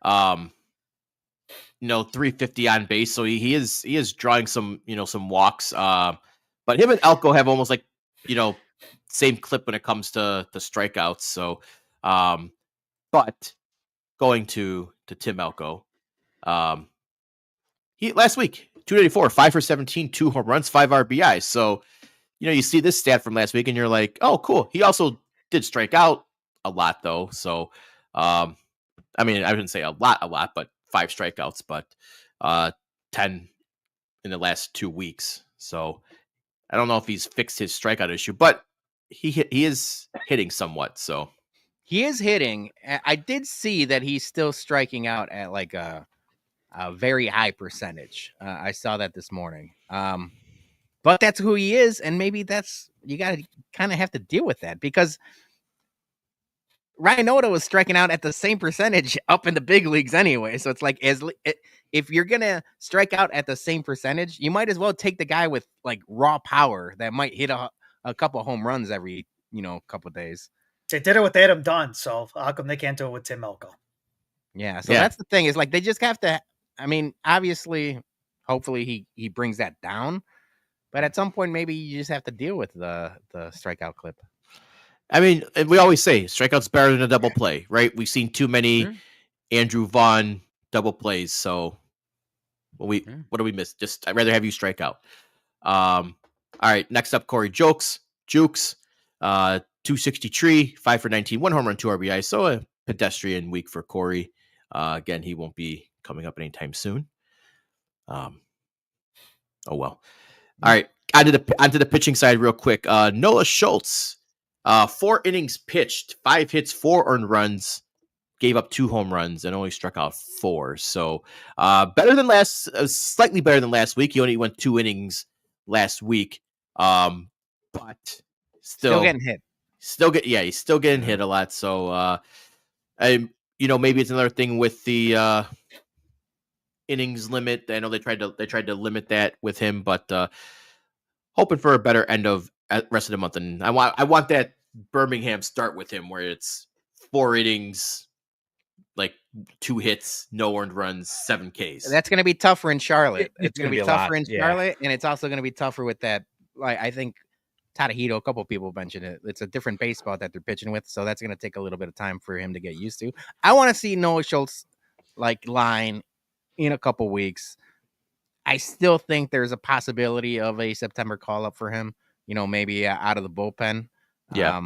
350 on base. So he is drawing some some walks. But him and Elko have almost like same clip when it comes to strikeouts. So but going to Tim Elko, he last week 284, 5 for 17, 2 home runs, 5 RBIs. So you see this stat from last week and you're like, oh, cool. He also did strike out a lot though. So, I mean, I wouldn't say a lot, but 5 strikeouts, but 10 in the last 2 weeks. So I don't know if he's fixed his strikeout issue, but he is hitting somewhat. So He is hitting. I did see that he's still striking out at like a very high percentage. I saw that this morning. But that's who he is, and maybe you got to kind of have to deal with that because Ryan Noda was striking out at the same percentage up in the big leagues anyway. So it's like if you're gonna strike out at the same percentage, you might as well take the guy with like raw power that might hit a couple home runs every couple days. They did it with Adam Dunn, so how come they can't do it with Tim Elko? Yeah, so that's the thing is like they just have to. I mean, obviously, hopefully he brings that down, but at some point maybe you just have to deal with the strikeout clip. I mean, we always say strikeouts better than a double play, right? We've seen too many Andrew Vaughn double plays, so what do we miss? Just I'd rather have you strike out. All right, next up, Corey Jukes, 263, 5 for 19, 1 home run, 2 RBI. So a pedestrian week for Corey. Again, he won't be coming up anytime soon. Oh well. All right, onto the pitching side real quick. Noah Schultz, 4 innings pitched, 5 hits, 4 earned runs, gave up 2 home runs, and only struck out 4. So better than slightly better than last week. He only went 2 innings last week, but still getting hit. He's still getting hit a lot. So maybe it's another thing with the innings limit. I know they tried to limit that with him, but hoping for a better end of rest of the month. And I want that Birmingham start with him where it's 4 innings, like 2 hits, no earned runs, 7 Ks. That's going to be tougher in Charlotte. It's going to be tougher in yeah. Charlotte, and it's also going to be tougher with that. Like I think Tadahito, a couple of people mentioned it. It's a different baseball that they're pitching with, so that's going to take a little bit of time for him to get used to. I want to see Noah Schultz line in a couple weeks. I still think there's a possibility of a September call up for him. Maybe out of the bullpen. Yeah.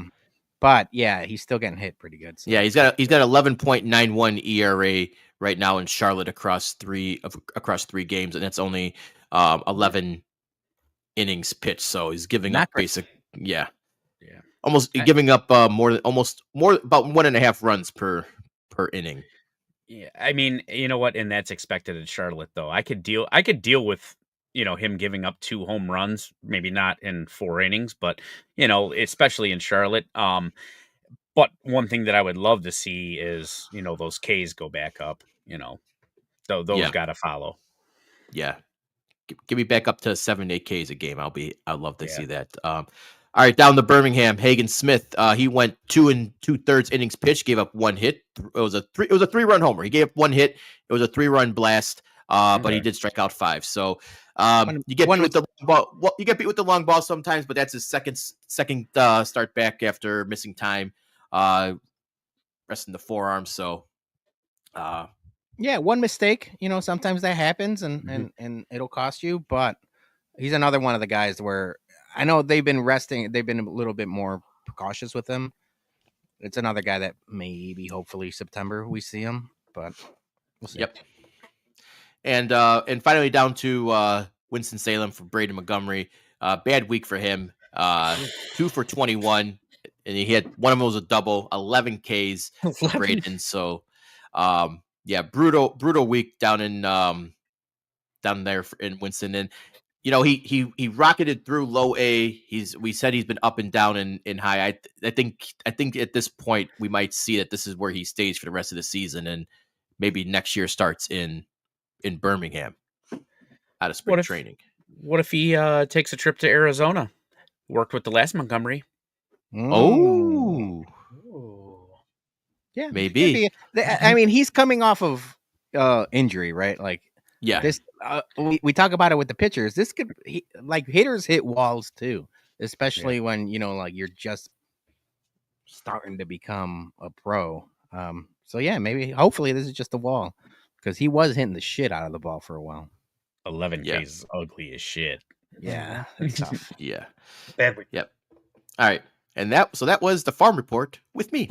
But yeah, he's still getting hit pretty good. So. Yeah, he's got 11.91 ERA right now in Charlotte across 3 games, and that's only 11 innings pitched. So he's giving up almost giving up about 1.5 runs per inning. Yeah, I mean, you know what, and that's expected in Charlotte though. I could deal with him giving up 2 home runs, maybe not in 4 innings, but especially in Charlotte. But one thing that I would love to see is those Ks go back up. So those got to follow. Yeah, give me back up to 7 to 8 Ks a game. I'd love to see that. All right, down to Birmingham, Hagen Smith. He went 2 2/3 innings pitched, gave up 1 hit. It was a 3-run homer. He gave up 1 hit. It was a 3-run blast. But he did strike out 5. So you get beat with the ball. Well, you get beat with the long ball sometimes, but that's his second start back after missing time, resting the forearm. So one mistake. Sometimes that happens, and it'll cost you. But he's another one of the guys where I know they've been resting. They've been a little bit more precautious with him. It's another guy that maybe, hopefully, September we see him, but we'll see. Yep. And finally down to Winston-Salem for Braden Montgomery. Bad week for him. 2 for 21, and he had one of them was a double, 11 Ks for Braden. So, brutal week down there in Winston. And he rocketed through low A. We said he's been up and down in high. I think at this point we might see that this is where he stays for the rest of the season, and maybe next year starts in Birmingham out of spring training. What if he takes a trip to Arizona? Worked with the last Montgomery. Oh. Yeah, maybe. I mean, he's coming off of injury, right? Like, yeah, this we talk about it with the pitchers. This could like hitters hit walls too, especially when like you're just starting to become a pro. So yeah, maybe hopefully this is just a wall, because he was hitting the shit out of the ball for a while. 11 Ks is ugly as shit. Yeah, that's tough. Yeah, bad week. Yep. All right, and that was the Farm Report with me.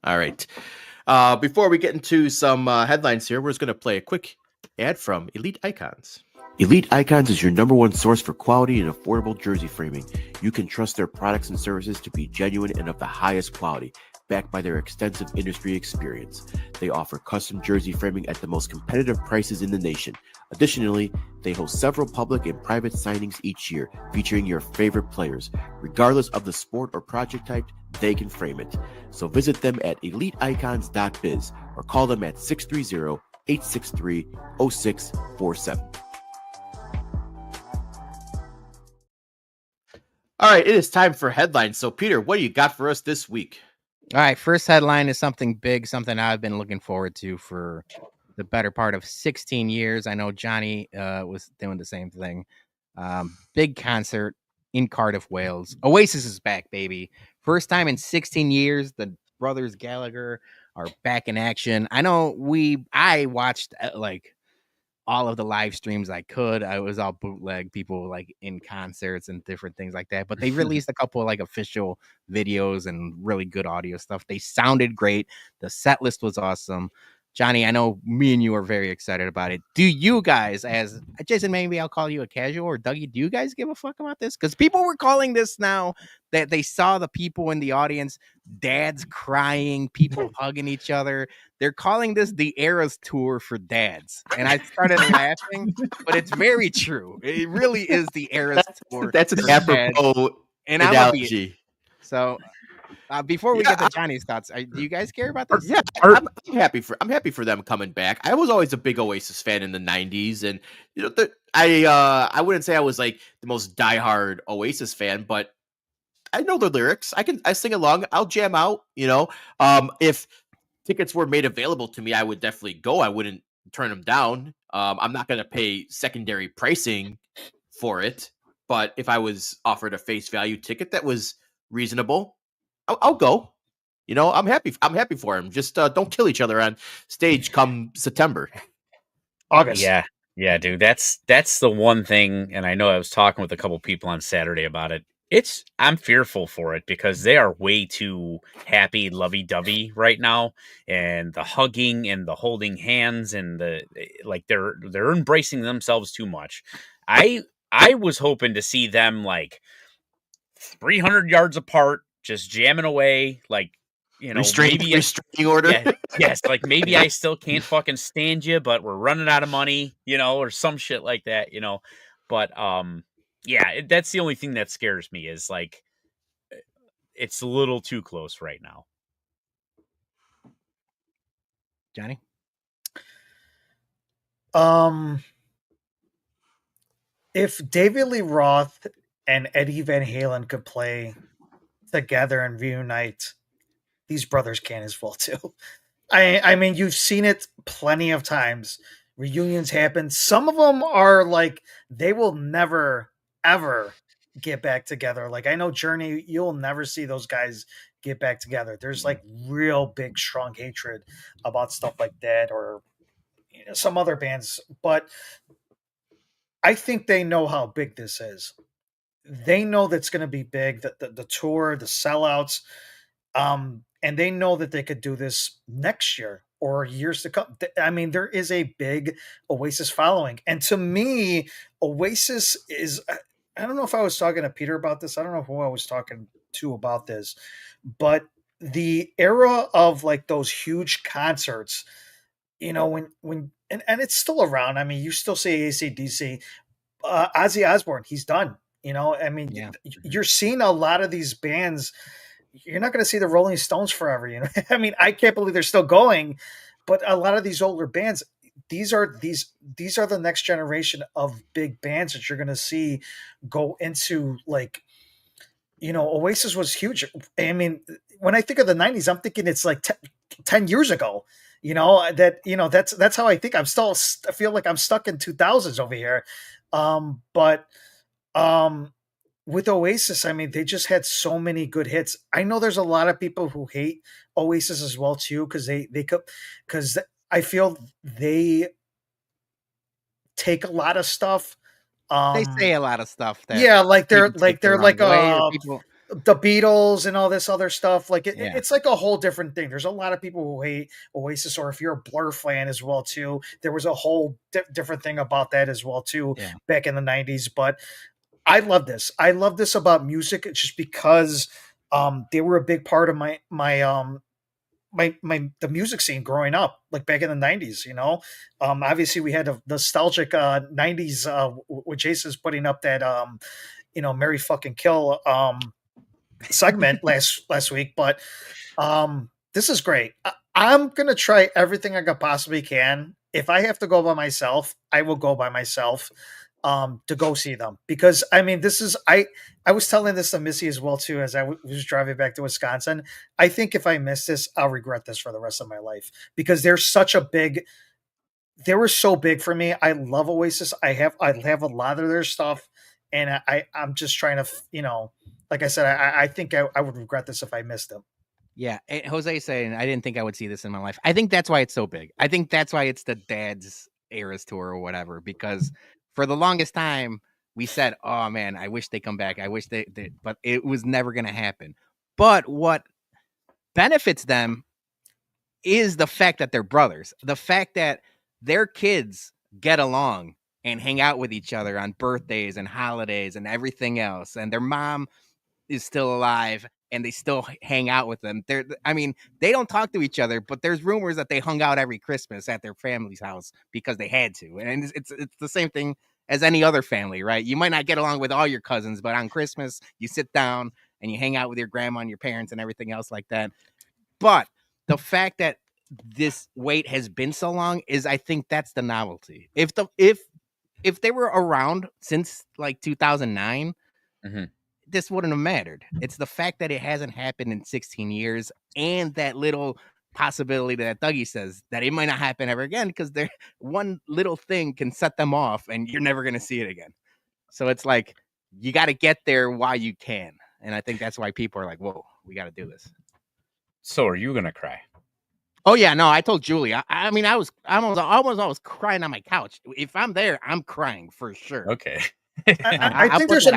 All right. Before we get into some headlines here, we're just going to play a quick ad from Elite Icons. Elite Icons is your #1 source for quality and affordable jersey framing. You can trust their products and services to be genuine and of the highest quality, backed by their extensive industry experience. They offer custom jersey framing at the most competitive prices in the nation. Additionally, they host several public and private signings each year, featuring your favorite players. Regardless of the sport or project type, they can frame it. So visit them at eliteicons.biz or call them at 630-863-0647. All right, it is time for headlines. So, Peter, what do you got for us this week? All right, first headline is something big, something I've been looking forward to for the better part of 16 years. I know Johnny was doing the same thing. Big concert in Cardiff, Wales. Oasis is back, baby. First time in 16 years. The brothers Gallagher are back in action. I know I watched like all of the live streams I could. I was all bootleg, people like in concerts and different things like that. But they released a couple of like official videos and really good audio stuff. They sounded great. The set list was awesome. Johnny, I know me and you are very excited about it. Do you guys, as Jason, maybe I'll call you a casual, or Dougie, do you guys give a fuck about this? Because people were calling this now that they saw the people in the audience, dads crying, people hugging each other. They're calling this the Eras Tour for dads. And I started laughing, but it's very true. It really is the Eras Tour. That's an apropos analogy. So before we get to Johnny's thoughts, do you guys care about this? Yeah, I'm happy for them coming back. I was always a big Oasis fan in the 90s, and I wouldn't say I was like the most diehard Oasis fan, but I know the lyrics. I sing along. I'll jam out. If tickets were made available to me, I would definitely go. I wouldn't turn them down. I'm not going to pay secondary pricing for it, but if I was offered a face value ticket that was reasonable, I'll go. I'm happy for him. Just don't kill each other on stage come September. August. Yeah, dude. That's the one thing, and I know I was talking with a couple people on Saturday about it. I'm fearful for it because they are way too happy, lovey-dovey right now, and the hugging and the holding hands and they're embracing themselves too much. I was hoping to see them like 300 yards apart, just jamming away, like restraining order. Yeah, yes, like maybe I still can't fucking stand you, but we're running out of money, or some shit like that, But yeah, that's the only thing that scares me is like it's a little too close right now. Johnny? If David Lee Roth and Eddie Van Halen could play together and reunite, these brothers can as well too. I mean, you've seen it plenty of times. Reunions happen. Some of them are like they will never ever get back together. Like I know Journey, you'll never see those guys get back together. There's like real big strong hatred about stuff like that, or some other bands, but I think they know how big this is. They know that's going to be big, the tour, the sellouts, and they know that they could do this next year or years to come. I mean, there is a big Oasis following, and to me, Oasis is. I don't know if I was talking to Peter about this. I don't know who I was talking to about this, but the era of like those huge concerts, when and it's still around. I mean, you still see AC/DC, Ozzy Osbourne, he's done. I mean, Yeah. you're seeing a lot of these bands. You're not going to see the Rolling Stones forever. I mean, I can't believe they're still going, but a lot of these older bands, these are the next generation of big bands that you're going to see go into, like, Oasis was huge. I mean, when I think of the 90s, I'm thinking it's like 10 years ago. That's how I think. I feel like I'm stuck in 2000s over here. But with Oasis, I mean, they just had so many good hits. I know there's a lot of people who hate Oasis as well too, because because I feel they take a lot of stuff. They say a lot of stuff that Yeah, like they're people take the like wrong way, or people. the Beatles and all this other stuff. Like Yeah. it's like a whole different thing. There's a lot of people who hate Oasis, or if you're a Blur fan as well too, there was a whole different thing about that as well too, Yeah. back in the 90s. But I love this. I love this about music. It's just because they were a big part of my the music scene growing up, like back in the 90s. Obviously we had a nostalgic 90s with Jason's putting up that Mary fucking kill segment last week, but this is great. I'm gonna try everything I could possibly can. If I have to go by myself, I will go by myself to go see them, because I mean, this is I was telling this to Missy as well too, as I was driving back to Wisconsin. I think if I miss this, I'll regret this for the rest of my life, because they were so big for me. I love Oasis. I have a lot of their stuff, and I'm just trying to, like I said, I think I would regret this if I missed them. Yeah, and Jose saying I didn't think I would see this in my life. I think that's why it's so big. I think that's why it's the Dad's Eras tour or whatever, because for the longest time we said, "Oh man, I wish they come back. I wish they," but it was never going to happen. But what benefits them is the fact that they're brothers. The fact that their kids get along and hang out with each other on birthdays and holidays and everything else, and their mom is still alive and they still hang out with them. They don't talk to each other, but there's rumors that they hung out every Christmas at their family's house because they had to. And it's the same thing as any other family, right? You might not get along with all your cousins, but on Christmas you sit down and you hang out with your grandma and your parents and everything else like that. But the fact that this wait has been so long is, I think that's the novelty. If they were around since like 2009, this wouldn't have mattered. It's the fact that it hasn't happened in 16 years, and that little possibility that Dougie says that it might not happen ever again, because one little thing can set them off and you're never going to see it again. So it's like, you got to get there while you can. And I think that's why people are like, whoa, we got to do this. So are you going to cry? Oh yeah, no, I told Julie. I mean, I was almost crying on my couch. If I'm there, I'm crying for sure. Okay. I think there's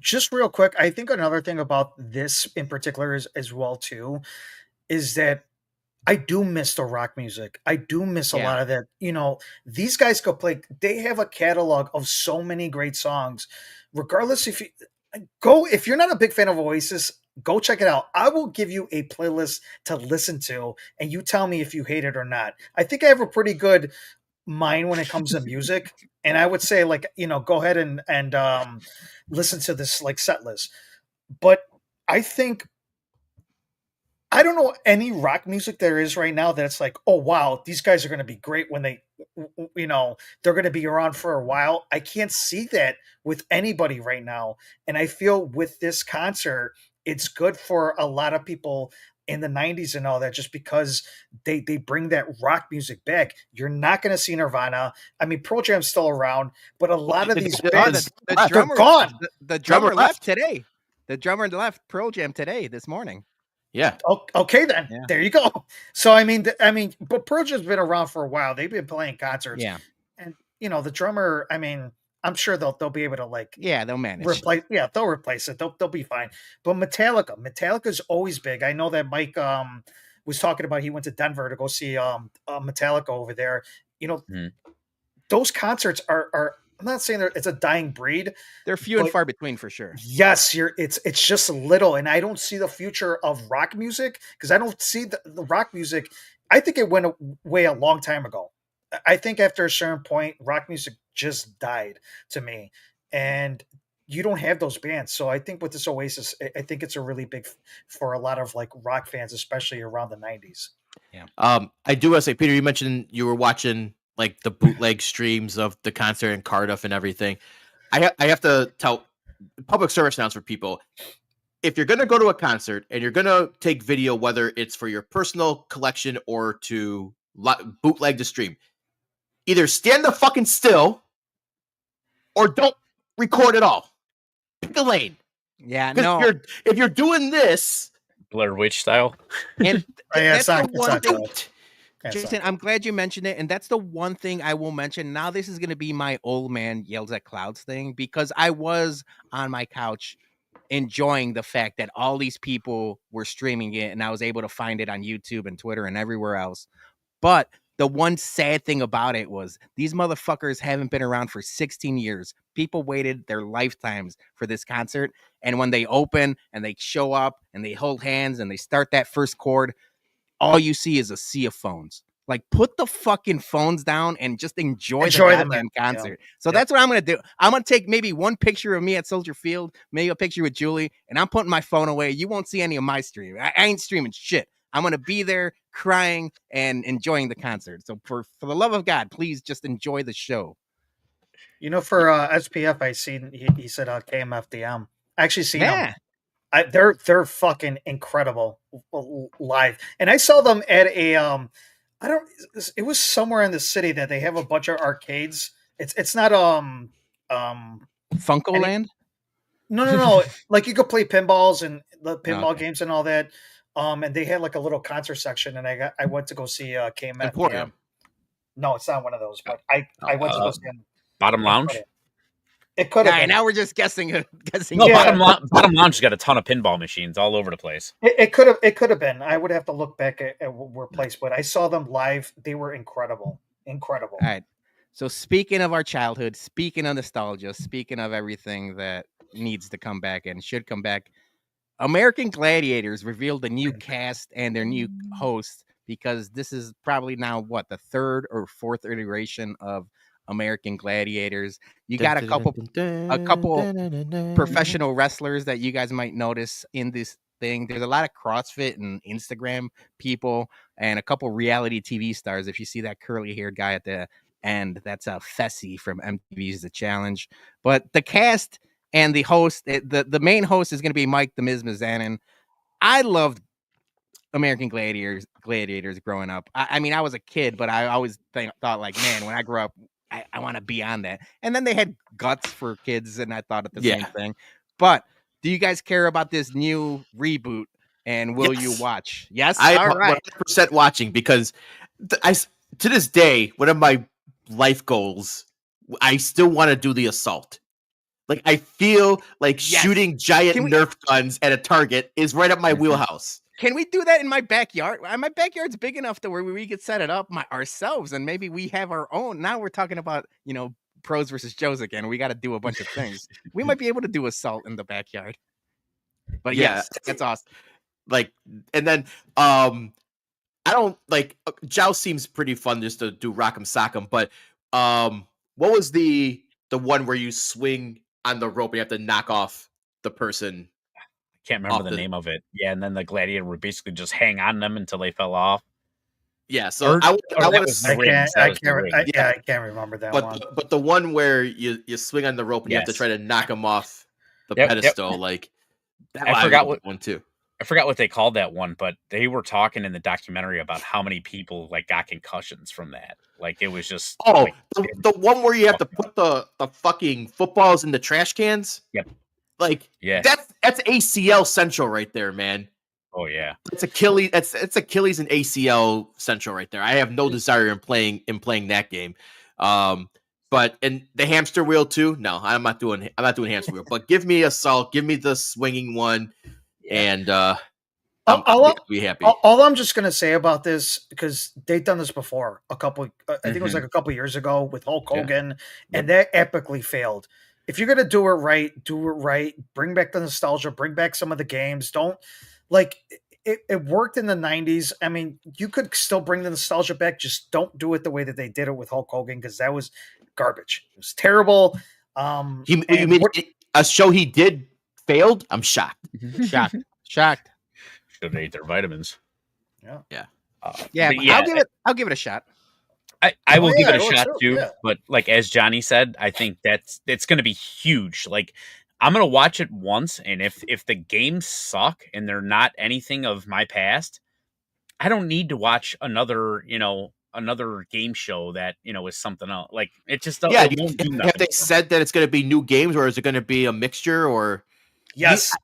just real quick. I think another thing about this in particular is as well too, is that I do miss the rock music. I do miss a lot of that. These guys go play. They have a catalog of so many great songs. Regardless if you're not a big fan of Oasis, go check it out. I will give you a playlist to listen to, and you tell me if you hate it or not. I think I have a pretty good mind when it comes to music, and I would say, like, go ahead and listen to this like set list. But I think, I don't know any rock music there is right now that's like, oh wow, these guys are going to be great when they're going to be around for a while. I can't see that with anybody right now. And I feel with this concert, it's good for a lot of people in the 90s and all that, just because they bring that rock music back. You're not going to see Nirvana. I mean, Pearl Jam's still around, but a lot of these bands, they're gone. The drummer left today. The drummer left Pearl Jam today, this morning. Yeah. Okay, then Yeah. there you go. So I mean, but Pearl Jam's been around for a while. They've been playing concerts, Yeah. and the drummer. I mean, I'm sure they'll be able to like They'll manage. replace. Yeah, they'll replace it. They'll be fine. But Metallica's always big. I know that Mike was talking about he went to Denver to go see Metallica over there. Those concerts are. I'm not saying it's a dying breed. They're few and far between for sure. Yes, it's just little, and I don't see the future of rock music because I don't see the rock music. I think it went away a long time ago. I think after a certain point, rock music just died to me, and you don't have those bands. So I think with this Oasis, I think it's a really big for a lot of like rock fans, especially around the 90s. Yeah. I do want to say, Peter, you mentioned you were watching like the bootleg streams of the concert in Cardiff and everything. I have to tell public service announcement for people. If you're going to go to a concert and you're going to take video, whether it's for your personal collection or to bootleg the stream, either stand the fucking still or don't record at all. Pick a lane. Yeah, no. If you're doing this, Blair Witch style. And that's the one thing. Yeah, Jason, I'm glad you mentioned it, and that's the one thing I will mention. Now, this is going to be my old man yells at clouds thing, because I was on my couch enjoying the fact that all these people were streaming it, and I was able to find it on YouTube and Twitter and everywhere else. But the one sad thing about it was these motherfuckers haven't been around for 16 years. People waited their lifetimes for this concert, and when they open and they show up and they hold hands and they start that first chord, all you see is a sea of phones. Like, put the fucking phones down and just enjoy the goddamn concert. Yeah. So that's what I'm going to do. I'm going to take maybe one picture of me at Soldier Field, maybe a picture with Julie, and I'm putting my phone away. You won't see any of my stream. I ain't streaming shit. I'm going to be there crying and enjoying the concert. So for the love of God, please just enjoy the show. For SPF, I seen he said KMFDM. I actually seen them. They're fucking incredible live, and I saw them at a it was somewhere in the city that they have a bunch of arcades. It's not Funkoland. No. Like you could play pinballs and the pinball games and all that. And they had like a little concert section, and I went to go see KMFDM. No, it's not one of those, but I went to go see them. Bottom Lounge. It could have been. Now we're just guessing. No, yeah. Bottom Lounge got a ton of pinball machines all over the place. It could have been. I would have to look back at where placed, but I saw them live. They were incredible. All right. So speaking of our childhood, speaking of nostalgia, speaking of everything that needs to come back and should come back, American Gladiators revealed the new cast and their new host, because this is probably now the third or fourth iteration of American Gladiators. You got a couple professional wrestlers that you guys might notice in this thing. There's a lot of CrossFit and Instagram people and a couple reality TV stars. If you see that curly haired guy at the end, that's Fessy from MTV's The Challenge. But the cast and the host, the main host is going to be Mike the Miz Mizanin. I loved American Gladiators growing up. I mean, I was a kid, but I always thought like, man, when I grow up, I want to be on that. And then they had Guts for kids, and I thought the same thing. But do you guys care about this new reboot? And will you watch? Yes, I'm 100% watching, because to this day, one of my life goals, I still want to do the assault. Like, I feel like shooting giant Nerf guns at a target is right up my wheelhouse. Can we do that in my backyard? My backyard's big enough to where we could set it up ourselves, and maybe we have our own. Now we're talking about, pros versus Joes again. We got to do a bunch of things. We might be able to do assault in the backyard. But yes, that's awesome. Like, and then I don't like Joust seems pretty fun just to do rock'em sock'em. But what was the one where you swing on the rope and you have to knock off the person? Can't remember the name of it. Yeah, and then the gladiator would basically just hang on them until they fell off. Yeah, so I can't remember that one. But the one where you swing on the rope and you have to try to knock them off the pedestal, like that. I forgot what one too. I forgot what they called that one, but they were talking in the documentary about how many people got concussions from that. Like, it was just the one where you have to put the fucking footballs in the trash cans. Yep. Like, that's ACL central right there, man. Oh yeah. It's Achilles. It's Achilles and ACL central right there. I have no desire in playing that game. But and the hamster wheel too. No, I'm not doing hamster wheel. But give me Assault. Give me the swinging one, and I'll be happy. All I'm just gonna say about this, because they've done this before I think it was like a couple years ago with Hulk Hogan, and that epically failed. If you're gonna do it right, do it right. Bring back the nostalgia. Bring back some of the games. Don't like it worked in the 90s. I mean, you could still bring the nostalgia back. Just don't do it the way that they did it with Hulk Hogan, because that was garbage. It was terrible. You mean a show he did failed? I'm shocked. Shocked. Should have ate their vitamins. Yeah. Yeah. I'll give it a shot. I will give it a shot too. Yeah. But like as Johnny said, I think it's going to be huge. Like I'm going to watch it once, and if the games suck and they're not anything of my past, I don't need to watch another game show that is something else. Like it just it won't do nothing. Have they said that it's going to be new games, or is it going to be a mixture? Or yes.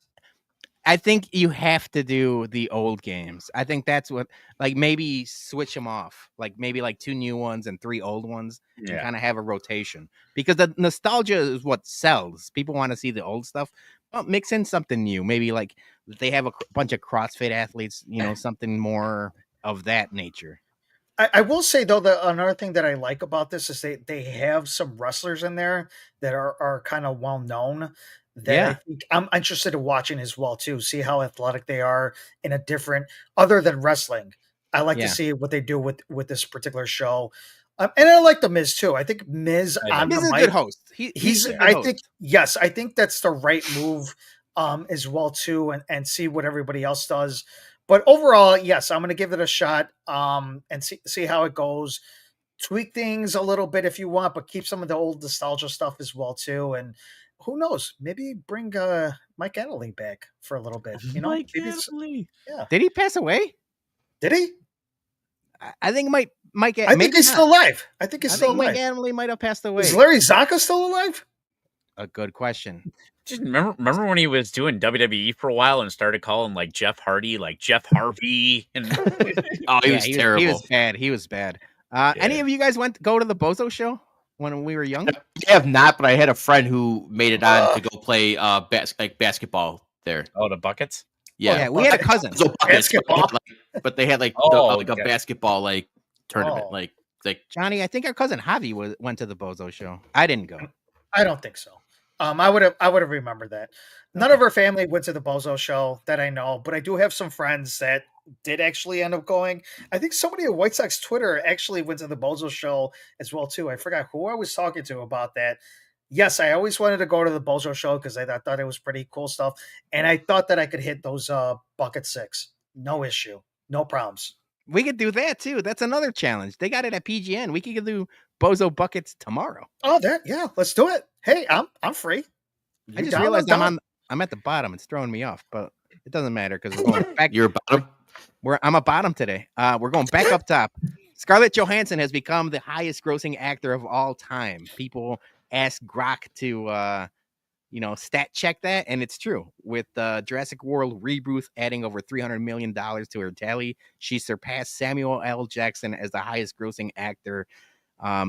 I think you have to do the old games. I think that's what, like, maybe switch them off. Like maybe like 2 new ones and 3 old ones, and kind of have a rotation, because the nostalgia is what sells. People want to see the old stuff. Well, mix in something new. Maybe like they have a bunch of CrossFit athletes, something more of that nature. I will say though that another thing that I like about this is they have some wrestlers in there that are kind of well known. That I think I'm interested in watching as well too. See how athletic they are in a different, other than wrestling. I like to see what they do with this particular show, and I like the Miz too. I think Miz on the Miz is a mic, good host. He's a good host. I think that's the right move as well too, and see what everybody else does. But overall, yes, I'm going to give it a shot and see how it goes. Tweak things a little bit if you want, but keep some of the old nostalgia stuff as well too. And who knows? Maybe bring Mike Annally back for a little bit. Mike Annally. Yeah. Did he pass away? Did he? I think Mike. I think he's still alive. I think he's still alive. Mike Annally might have passed away. Is Larry Zonka still alive? A good question. Just remember when he was doing WWE for a while and started calling like Jeff Hardy, like Jeff Harvey, and he was terrible. He was bad. Any of you guys go to the Bozo show when we were young? I have not, but I had a friend who made it on to go play basketball there. Oh, the buckets. Yeah, we had a cousin. So basketball, but they had a basketball tournament. Like Johnny, I think our cousin Javi went to the Bozo show. I didn't go. I don't think so. I would have remembered that. None of our family went to the Bozo show that I know, but I do have some friends that did actually end up going. I think somebody at White Sox Twitter actually went to the Bozo show as well too. I forgot who I was talking to about that. Yes, I always wanted to go to the Bozo show because I thought it was pretty cool stuff, and I thought that I could hit those bucket 6, no issue, no problems. We could do that too. That's another challenge. They got it at PGN. We could do Bozo buckets tomorrow. Oh, let's do it. Hey, I'm free. I just realized I'm at the bottom. It's throwing me off, but it doesn't matter because we're going back. You're a bottom? I'm a bottom today. We're going back up top. Scarlett Johansson has become the highest grossing actor of all time. People ask Grok to stat check that, and it's true. With Jurassic World reboot adding over $300 million to her tally, she surpassed Samuel L. Jackson as the highest grossing actor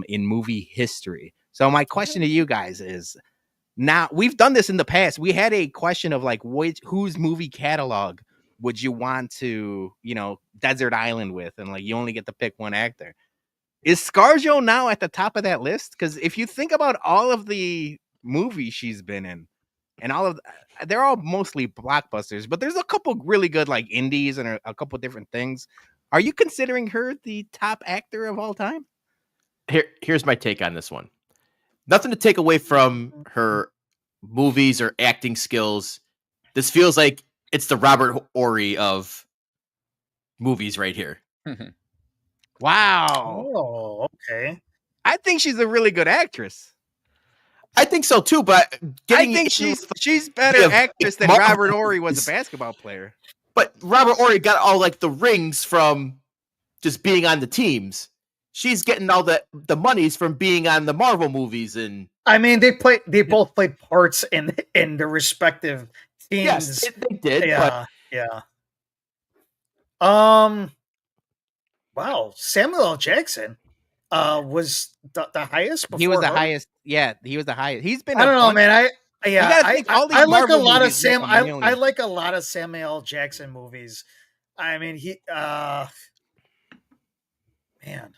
in movie history. So my question to you guys is, now we've done this in the past. We had a question of like, whose movie catalog would you want to, desert island with? And like, you only get to pick one actor. Is ScarJo now at the top of that list? Because if you think about all of the movies she's been in, and they're all mostly blockbusters, but there's a couple really good like indies and a couple different things. Are you considering her the top actor of all time? Here's my take on this one. Nothing to take away from her movies or acting skills. This feels like it's the Robert Horry of movies right here. Wow. Oh, okay. I think she's a really good actress. I think so too, but I think she's better actress than Robert Horry was a basketball player. But Robert Horry got all like the rings from just being on the teams. She's getting all the monies from being on the Marvel movies, and I mean they both played parts in the respective teams. Yes, they did. Yeah, yeah. Wow, Samuel L. Jackson was the highest. He was before the her? highest. Yeah, he was the highest. He's been. I don't know, man. You gotta think all these I like a Marvel lot of movies make Sam. a I million. like a lot of Samuel L. Jackson movies. I mean, man,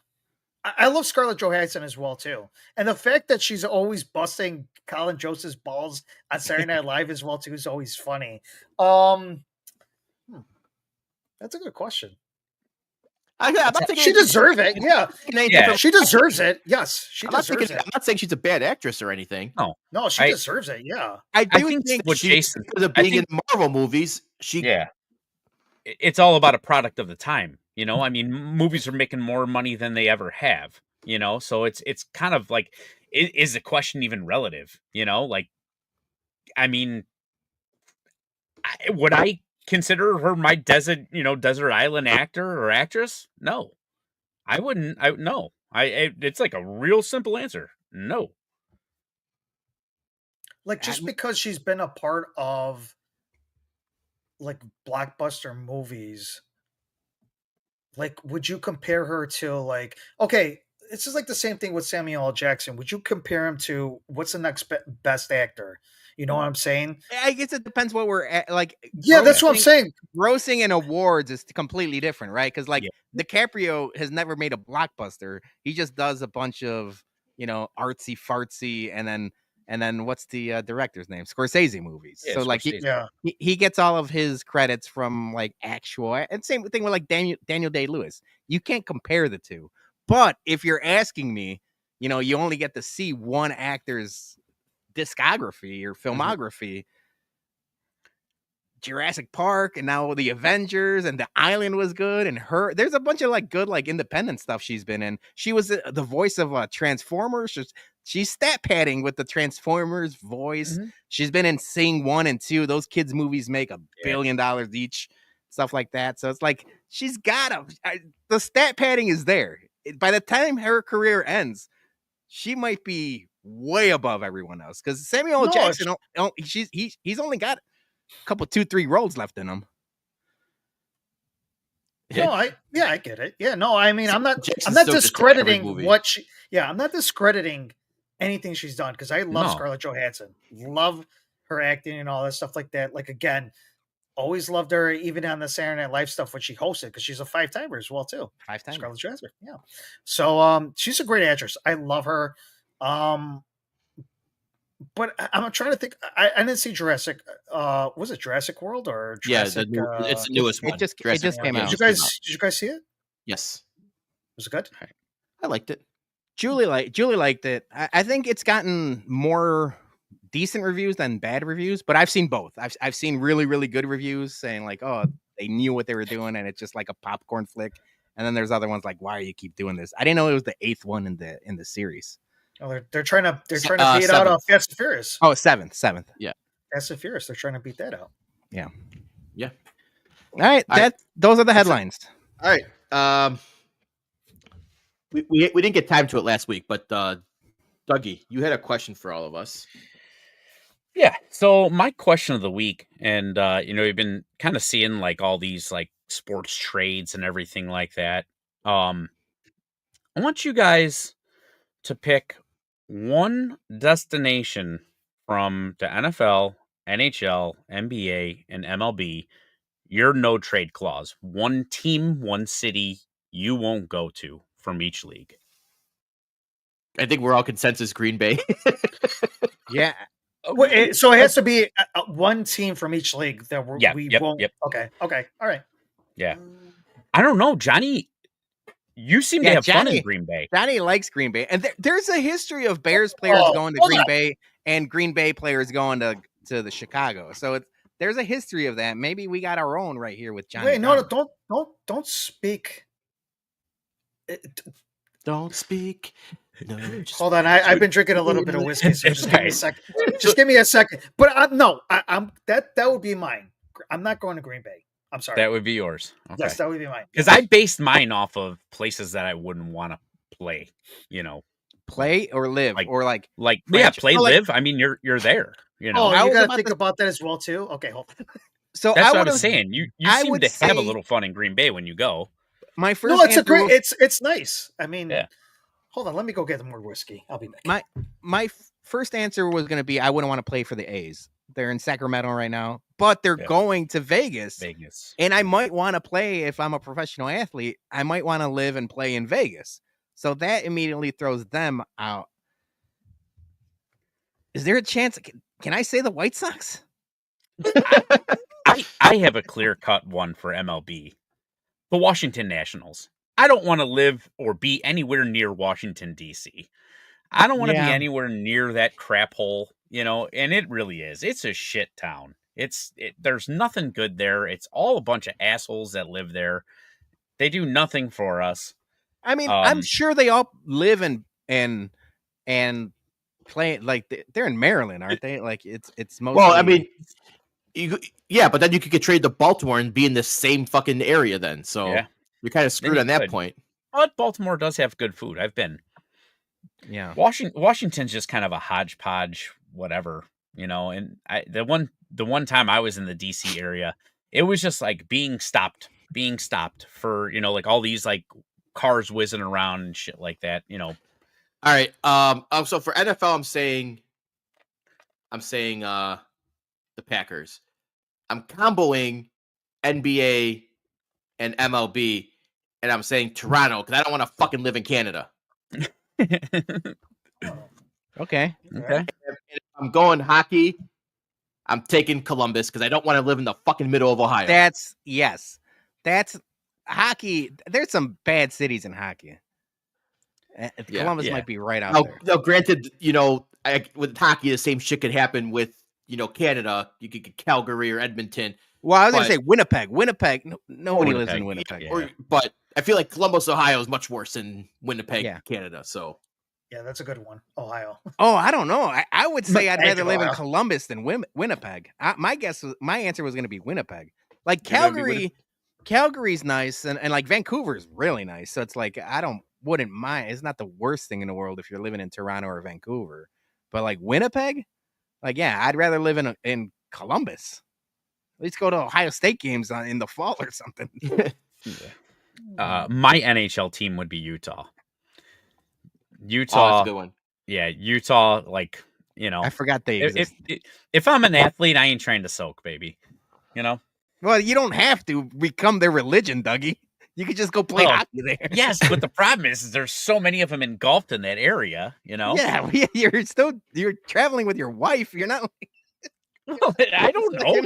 I love Scarlett Johansson as well too, and the fact that she's always busting Colin Joseph's balls on Saturday Night Live as well too is always funny. That's a good question. She deserves it. Yeah. She deserves it. Yes, she deserves it. I'm not saying she's a bad actress or anything. No, she deserves it. Yeah. I think what Jason, because of being in Marvel movies, it's all about a product of the time. You know, I mean, movies are making more money than they ever have. You know, so it's kind of like, is the question even relative? You know, like, I mean, would I consider her my desert island actor or actress? No, I wouldn't. No. It's like a real simple answer. No. Like, just because she's been a part of like blockbuster movies, like, would you compare her to, like, okay, this is like the same thing with Samuel L. Jackson. Would you compare him to what's the next best actor? You know what I'm saying? I guess it depends what we're at. Like, yeah, that's what I'm saying. Grossing and awards is completely different, right? Because like DiCaprio has never made a blockbuster. He just does a bunch of, you know, artsy fartsy, and then what's the director's name? Scorsese movies. Yeah, so Scorsese. like he gets all of his credits from like actual, and same thing with like Daniel Day-Lewis. You can't compare the two. But if you're asking me, you know, you only get to see one actor's discography or filmography. Jurassic Park, and now the Avengers, and The Island was good, and there's a bunch of like good like independent stuff she's been in. She was the voice of Transformers. She's stat padding with the Transformers voice. She's been in Sing 1 and 2. Those kids movies make $1 billion each, stuff like that. So it's like she's got the stat padding is there. By the time her career ends, she might be way above everyone else, because Samuel L. Jackson, he's only got a couple 2-3 roles left in him. No, I get it. Yeah, no, I mean, I'm not discrediting what she. Yeah, I'm not discrediting anything she's done, because I love Scarlett Johansson, love her acting and all that stuff like that. Like, again, always loved her, even on the Saturday Night Live stuff when she hosted, because she's a 5-timer as well too. 5-timer. Scarlett Johansson. Yeah. So she's a great actress. I love her. But I'm trying to think. I didn't see Jurassic. Was it Jurassic World or Jurassic? It's the newest one. It just came out. Did you guys see it? Yes. Was it good? I liked it. Julie liked it. I think it's gotten more decent reviews than bad reviews, but I've seen both. I've seen really, really good reviews saying like, oh, they knew what they were doing and it's just like a popcorn flick. And then there's other ones like, why do you keep doing this? I didn't know it was the 8th one in the series. Oh, they're trying to beat out of Fast and Furious. Oh, 7th. Yeah. Fast and Furious. They're trying to beat that out. Yeah. Yeah. All right. Those are the headlines. All right. We didn't get time to it last week, but Dougie, you had a question for all of us. Yeah. So my question of the week, and we've been kind of seeing like all these like sports trades and everything like that. I want you guys to pick one destination from the NFL, NHL, NBA, and MLB, your no trade clause. One team, one city you won't go to from each league. I think we're all consensus Green Bay. Yeah. So it has to be one team from each league that we won't. Yep. Okay. All right. Yeah. I don't know, Johnny. You seem to have fun in Green Bay. Johnny likes Green Bay. And there's a history of Bears players going to Green Bay and Green Bay players going to the Chicago. So there's a history of that. Maybe we got our own right here with Johnny. Wait, no, don't speak. Don't speak. No, hold on. I've been drinking a little bit of whiskey. So just give me a second. Just give me a second. But I'm that would be mine. I'm not going to Green Bay. I'm sorry. That would be yours. Okay. Yes, that would be mine. Because I based mine off of places that I wouldn't want to play. You know, play or live, or like play, live. I mean, you're there. You know, Oh, you got to think about that as well too. Okay, hold on. So That's I what I would was have. saying. You I seem would to have a say- little fun in Green Bay when you go. My No, first it's a answer. great. It's nice. I mean, Yeah. hold on. Let me go get more whiskey. I'll be back. My first answer was going to be I wouldn't want to play for the A's. They're in Sacramento right now, but they're Yeah. going to Vegas. Vegas. And I might want to play if I'm a professional athlete. I might want to live and play in Vegas. So that immediately throws them out. Is there a chance? Can I say the White Sox? I have a clear-cut one for MLB. The Washington Nationals. I don't want to live or be anywhere near Washington, D.C. I don't want to be Yeah. anywhere near that crap hole, and it really is. It's a shit town. There's nothing good there. It's all a bunch of assholes that live there. They do nothing for us. I mean, I'm sure they all live and play like they're in Maryland, aren't they? Like it's mostly. Well, I mean, but then you could get traded to Baltimore and be in the same fucking area then. So Yeah. you're kind of screwed you on that could. point. But Baltimore does have good food. I've been. Yeah. Washington's just kind of a hodgepodge, whatever, and the one time I was in the DC area, it was just like being stopped for, like all these like cars whizzing around and shit like that, All right. So for NFL, I'm saying the Packers. I'm comboing NBA and MLB, and I'm saying Toronto because I don't want to fucking live in Canada. Okay. Okay. If I'm going hockey, I'm taking Columbus because I don't want to live in the fucking middle of Ohio. That's hockey. There's some bad cities in hockey. Columbus might be right out there. Now, granted, with hockey, the same shit could happen with Canada. You could get Calgary or Edmonton. Well, I was going to say Winnipeg. Nobody lives in Winnipeg, Winnipeg. yeah. But I feel like Columbus, Ohio is much worse than Winnipeg, Canada. So yeah, that's a good one. Ohio. Oh, I don't know. I would say I'd rather live in Ohio. Columbus than Winnipeg. My answer was going to be Winnipeg. Like Calgary, Calgary's nice, and like Vancouver's really nice. So it's like wouldn't mind. It's not the worst thing in the world if you're living in Toronto or Vancouver. But like Winnipeg, like I'd rather live in Columbus. At least go to Ohio State games in the fall or something. My NHL team would be Utah. that's a good one. Yeah, Utah. Like I forgot they exist. If I'm an athlete, I ain't trying to soak, baby. Well, you don't have to become their religion, Dougie. You could just go play hockey there. Yes, but the problem is there's so many of them engulfed in that area. Yeah, you're traveling with your wife. You're not. Well, I don't know.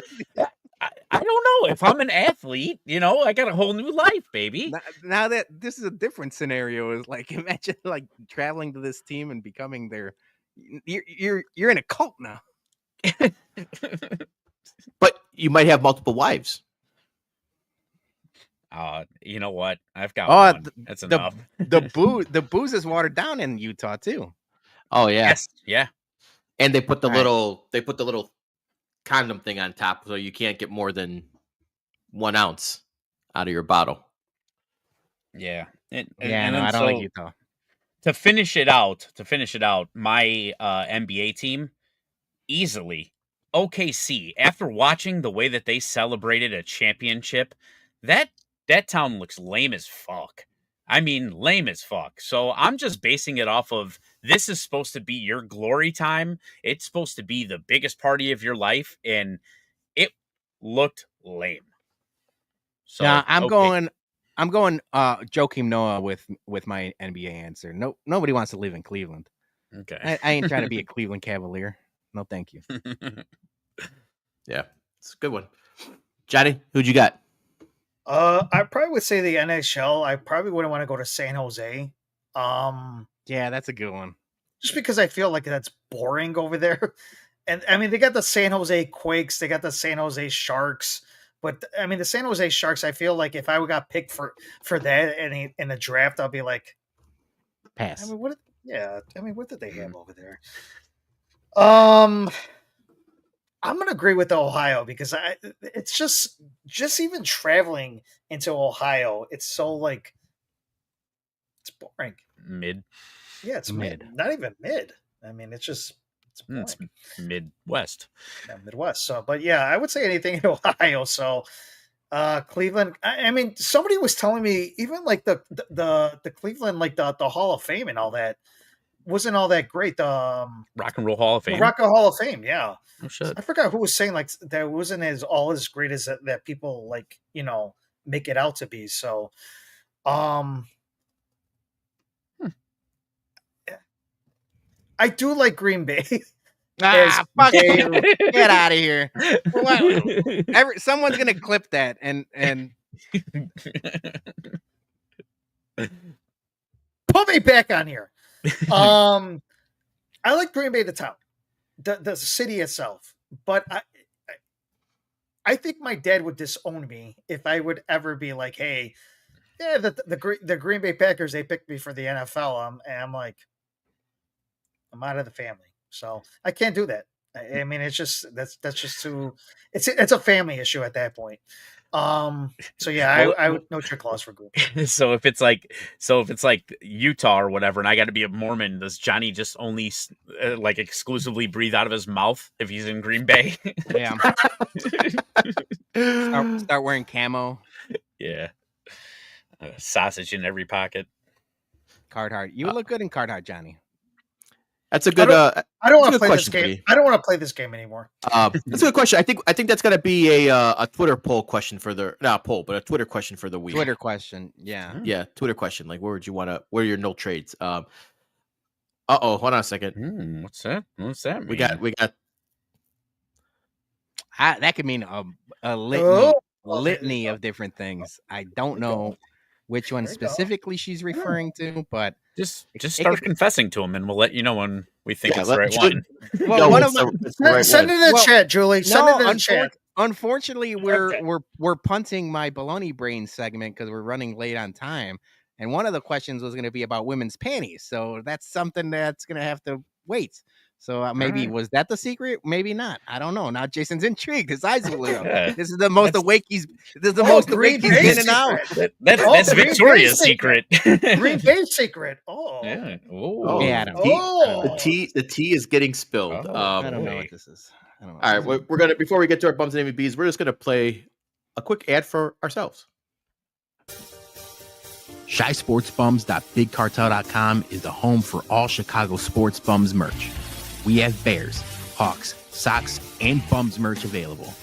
I don't know. If I'm an athlete, I got a whole new life, baby. Now that this is a different scenario, is like imagine like traveling to this team and becoming their. You're in a cult now. But you might have multiple wives. You know what? I've got one. That's enough. The booze is watered down in Utah too. Oh yeah. Yes. Yeah. And they put the little condom thing on top, so you can't get more than 1 ounce out of your bottle. Yeah. I don't like Utah. To finish it out, my NBA team easily OKC. After watching the way that they celebrated a championship, that town looks lame as fuck. I mean, lame as fuck. So I'm just basing it off of this is supposed to be your glory time. It's supposed to be the biggest party of your life, and it looked lame. So yeah, I'm going Joakim Noah with my NBA answer. No, nobody wants to live in Cleveland. Okay. I ain't trying to be a Cleveland Cavalier. No, thank you. Yeah, it's a good one. Johnny, who'd you got? I probably would say the NHL. I probably wouldn't want to go to San Jose. Yeah, that's a good one. Just because I feel like that's boring over there. And I mean, they got the San Jose Quakes, they got the San Jose Sharks. But I mean, the San Jose Sharks, I feel like if I got picked for that in the draft, I'll be like, pass. I mean, what did they have over there? I'm gonna agree with Ohio because it's just even traveling into Ohio, it's so like it's boring. Mid. Yeah, it's mid. Not even mid. I mean, it's It's Midwest. Yeah, Midwest. So, but yeah, I would say anything in Ohio. So, Cleveland. I mean, somebody was telling me even like the Cleveland, like the Hall of Fame and all that wasn't all that great. The Rock and Roll Hall of the Fame. Rock and Hall of Fame. Yeah. Oh shit. I forgot who was saying like that wasn't as great as that people like, make it out to be. So, I do like Green Bay. Fuck you. Get out of here. Someone's gonna clip that and put me back on here. I like Green Bay, the town, the city itself, but I think my dad would disown me if I would ever be like, hey, yeah, the Green Bay Packers, they picked me for the NFL. I'm like, I'm out of the family. So I can't do that. I mean, it's just, that's just too, it's a family issue at that point. So yeah, I would no trick clause for group. So if it's like Utah or whatever, and I got to be a Mormon, does Johnny just only like exclusively breathe out of his mouth if he's in Green Bay? Yeah. Start wearing camo. Yeah. Sausage in every pocket. Carhartt. You look good in Carhartt, Johnny. That's a good. I don't want to play this game. I don't want to play this game anymore. That's a good question. I think that's gonna be a Twitter poll question for the not a poll, but a Twitter question for the week. Twitter question, yeah, Twitter question. Like, where would you want to? Where are your no trades? Hold on a second. What's that? What's that mean? We got. That could mean a litany of different things. I don't know which one specifically she's referring to, but just start confessing to him, and we'll let you know when we think it's the right one. Well, one of send it in the chat, Julie. Send it in the chat. Unfortunately, we're punting my Bologna brain segment because we're running late on time, and one of the questions was going to be about women's panties. So that's something that's going to have to wait. So maybe was that the secret? Maybe not. I don't know. Now Jason's intrigued. His eyes are lit up. This is the most awake he's. This is the most awake he's been in an hour. That's Victoria's secret. Green Bay secret. Oh. Yeah. Yeah. I don't know. The tea is getting spilled. I don't know what this is. I don't know. All right, we're gonna before we get to our bums and MVPs, we're just gonna play a quick ad for ourselves. ShySportsBums.BigCartel.com is the home for all Chicago sports bums merch. We have Bears, Hawks, socks, and bums merch available.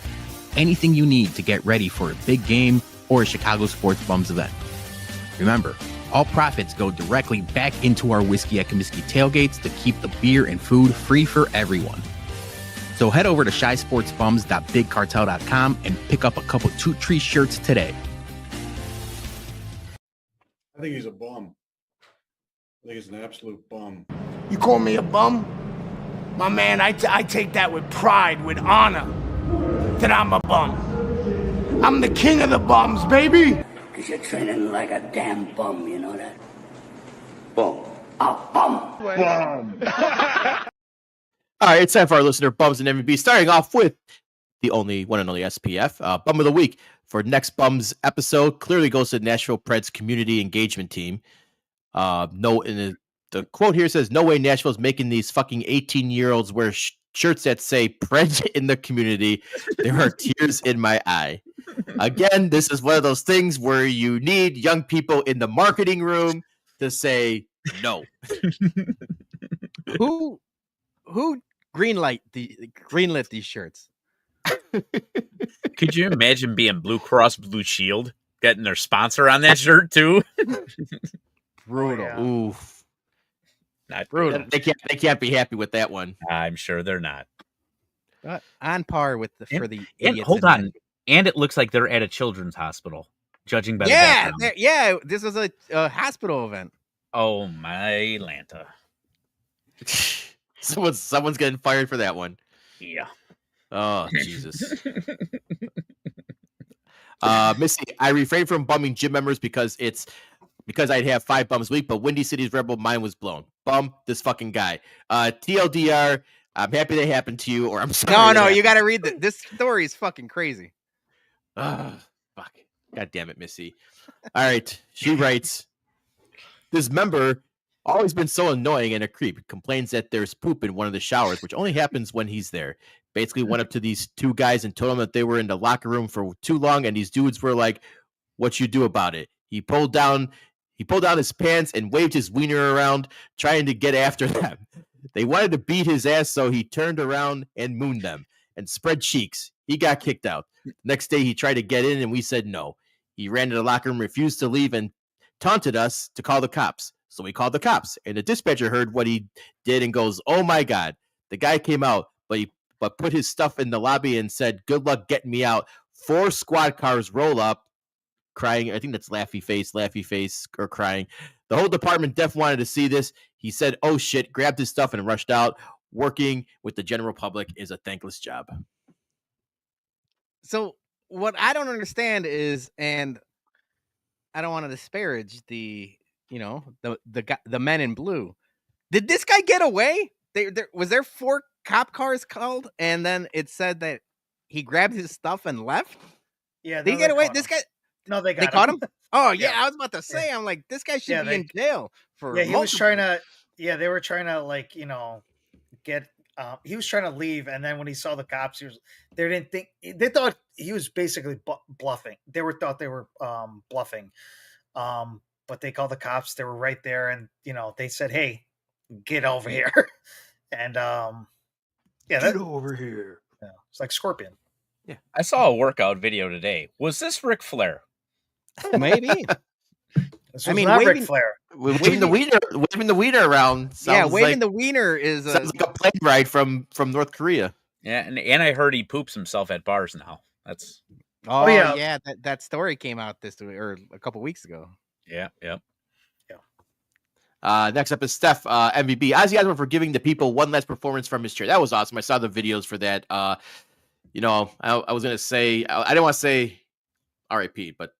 Anything you need to get ready for a big game or a Chicago sports bums event. Remember, all profits go directly back into our Whiskey at Comiskey tailgates to keep the beer and food free for everyone. So head over to ShySportsBums.BigCartel.com and pick up a couple Toot Tree shirts today. I think he's a bum. I think he's an absolute bum. You call me a bum? My man, I take that with pride, with honor, that I'm a bum. I'm the king of the bums, baby. Because you're training like a damn bum, you know that? Bum. A bum. Bum. All right, it's time for our listener bums and MVP. Starting off with the only one and only SPF bum of the week for next bums episode. Clearly goes to the Nashville Preds community engagement team. The quote here says, "No way Nashville's making these fucking 18-year-olds wear shirts that say Preds in the community. There are tears in my eye." Again, this is one of those things where you need young people in the marketing room to say no. Who greenlit these shirts? Could you imagine being Blue Cross Blue Shield getting their sponsor on that shirt too? Brutal. Yeah. Oof. Not Brutal. They can't be happy with that one. I'm sure they're not. On par with for the And idiots. hold on. And it looks like they're at a children's hospittal, judging by the Yeah, background. this was a hospital event. Oh my Lanta. Someone's getting fired for that one. Yeah. Oh, Jesus. Missy, I refrained from bumming gym members because I'd have 5 bums a week, but Windy City's Rebel mind was blown. Bum this fucking guy. TLDR, I'm happy that happened to you, or I'm sorry. No, you got to read this story is fucking crazy. Fuck. God damn it, Missy. All right. She writes, this member Always been so annoying and a creep. Complains that there's poop in one of the showers, which only happens when he's there. Basically went up to these two guys and told them that they were in the locker room for too long, and these dudes were like, "What you do about it?" He pulled down his pants and waved his wiener around, trying to get after them. They wanted to beat his ass, so he turned around and mooned them and spread cheeks. He got kicked out. Next day, he tried to get in, and we said no. He ran to the locker room, refused to leave, and taunted us to call the cops. So we called the cops, and the dispatcher heard what he did and goes, "Oh my God." The guy came out, but put his stuff in the lobby and said, "Good luck getting me out." 4 squad cars roll up, crying. I think that's laughy face, or crying. The whole department def wanted to see this. He said, "Oh shit," grabbed his stuff and rushed out. Working with the general public is a thankless job. So what I don't understand is, and I don't want to disparage the men in blue. Did this guy get away? Was there 4 cop cars called, and then it said that he grabbed his stuff and left? Yeah, Did he get away? This guy? No, they caught him. Oh yeah, Yeah. I was about to say. I'm like, this guy should be in jail for. Yeah, he was multiple- trying to. Yeah, they were trying to get. He was trying to leave, and then when he saw the cops, they thought he was basically bluffing. They thought they were bluffing, but they called the cops. They were right there, and they said, "Hey, get over here," and Get over here. Yeah, it's like Scorpion. Yeah, I saw a workout video today. Was this Ric Flair? Maybe. This was not Ric Flair. Waving the wiener around. Waving the wiener is sounds like a plane ride from North Korea. Yeah, and I heard he poops himself at bars now. That's yeah. That story came out or a couple weeks ago. Yeah. Next up is Steph, MVP. Ozzy Osbourne for giving the people one last performance from his chair. That was awesome. I saw the videos for that. I was gonna say I didn't want to say R.I.P., but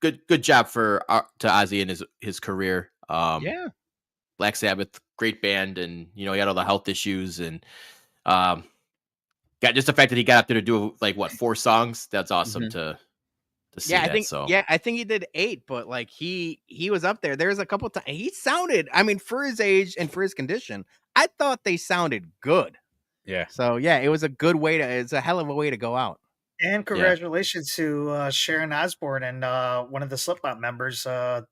good job to Ozzy in his career. Black Sabbath, great band, and he had all the health issues, and got just the fact that he got up there to do 4 songs. That's awesome to see. I think he did 8, but he was up there. There's a couple times he sounded. I mean, for his age and for his condition, I thought they sounded good. Yeah. So it was a good way it's a hell of a way to go out. And congratulations to Sharon Osbourne and one of the Slipknot members.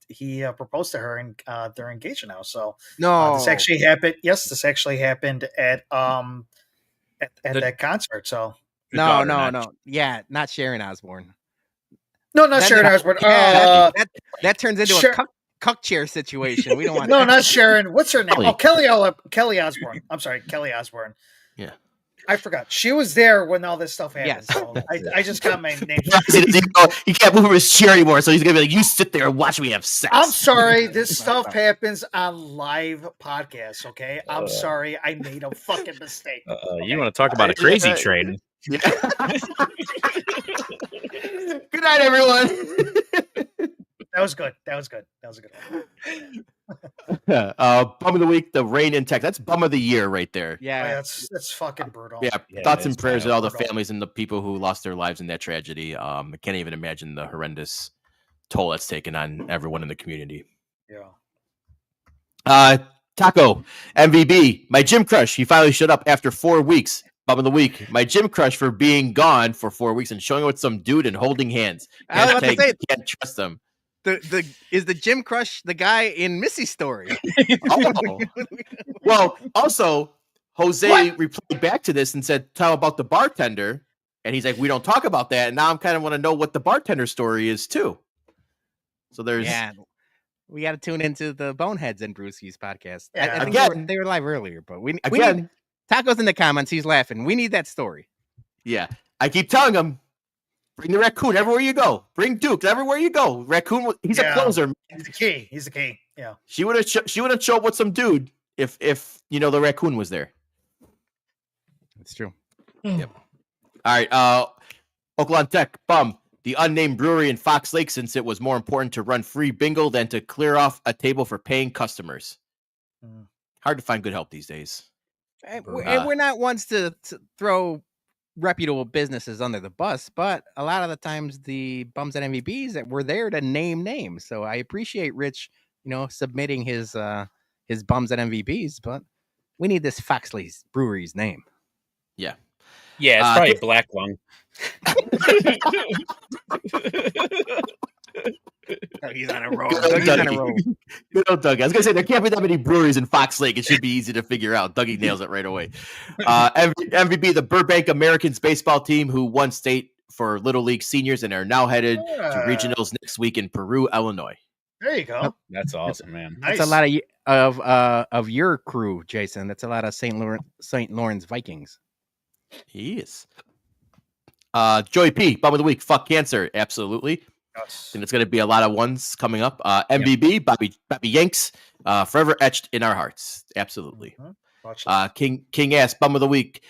He proposed to her, and they're engaged now. So this actually happened. Yes, this actually happened at that concert. So no. Yeah, not Sharon Osbourne. No, not Sharon Osbourne. That turns into a cuck chair situation. We don't want. No, not Sharon. What's her name? Oh, Kelly Osbourne. I'm sorry, Kelly Osbourne. Yeah. I forgot. She was there when all this stuff happened. Yes. So I just got my name. He can't move his chair anymore, so he's going to be like, "You sit there and watch me have sex." I'm sorry. This stuff happens on live podcasts, okay? I'm sorry. I made a fucking mistake. Okay? You want to talk about a crazy train? Yeah. Good night, everyone. That was good. That was a good one. Bum of the week, the rain in Texas. That's bum of the year right there. Yeah, that's fucking brutal. Yeah, thoughts and prayers to all the families and the people who lost their lives in that tragedy. I can't even imagine the horrendous toll that's taken on everyone in the community. Yeah. Taco, MVB, my gym crush. He finally showed up after 4 weeks. Bum of the week, my gym crush for being gone for 4 weeks and showing up with some dude and holding hands. I was about to say, can't trust them. Is the gym crush the guy in Missy's story? Oh. Well, also Jose replied back to this and said, "Tell about the bartender," and he's like, "We don't talk about that." And now I'm kind of want to know what the bartender story is too. So there's we got to tune into the Boneheads and Brewski's podcast. Yeah, I think they were live earlier, but we need Taco's in the comments. He's laughing. We need that story. Yeah, I keep telling him. Bring the raccoon everywhere you go. Bring Duke everywhere you go. Raccoon, he's a closer. He's the key. He's the key. Yeah. She would have showed up with some dude if the raccoon was there. That's true. Yep. All right. Oakland Tech bum. The unnamed brewery in Fox Lake, since it was more important to run free bingo than to clear off a table for paying customers. Hard to find good help these days. And we're not ones to throw reputable businesses under the bus, but a lot of the times the bums and MVBs that were there to name names. So I appreciate Rich, submitting his his bums at MVPs, but we need this Foxley's Brewery's name. Yeah. Yeah, it's probably Black Lung. He's on a roll. Good old Dougie. I was gonna say there can't be that many breweries in Fox Lake. It should be easy to figure out. Dougie nails it right away. MVP, the Burbank Americans baseball team, who won state for Little League seniors and are now headed to regionals next week in Peru, Illinois. There you go. That's awesome, man. That's a lot of your crew, Jason. That's a lot of St. Lawrence Vikings. He is. Joey P, bum of the week. Fuck cancer. Absolutely. Yes. And it's going to be a lot of ones coming up. MVB, Bobby Jenks, forever etched in our hearts. Absolutely. King Ass, bum of the week.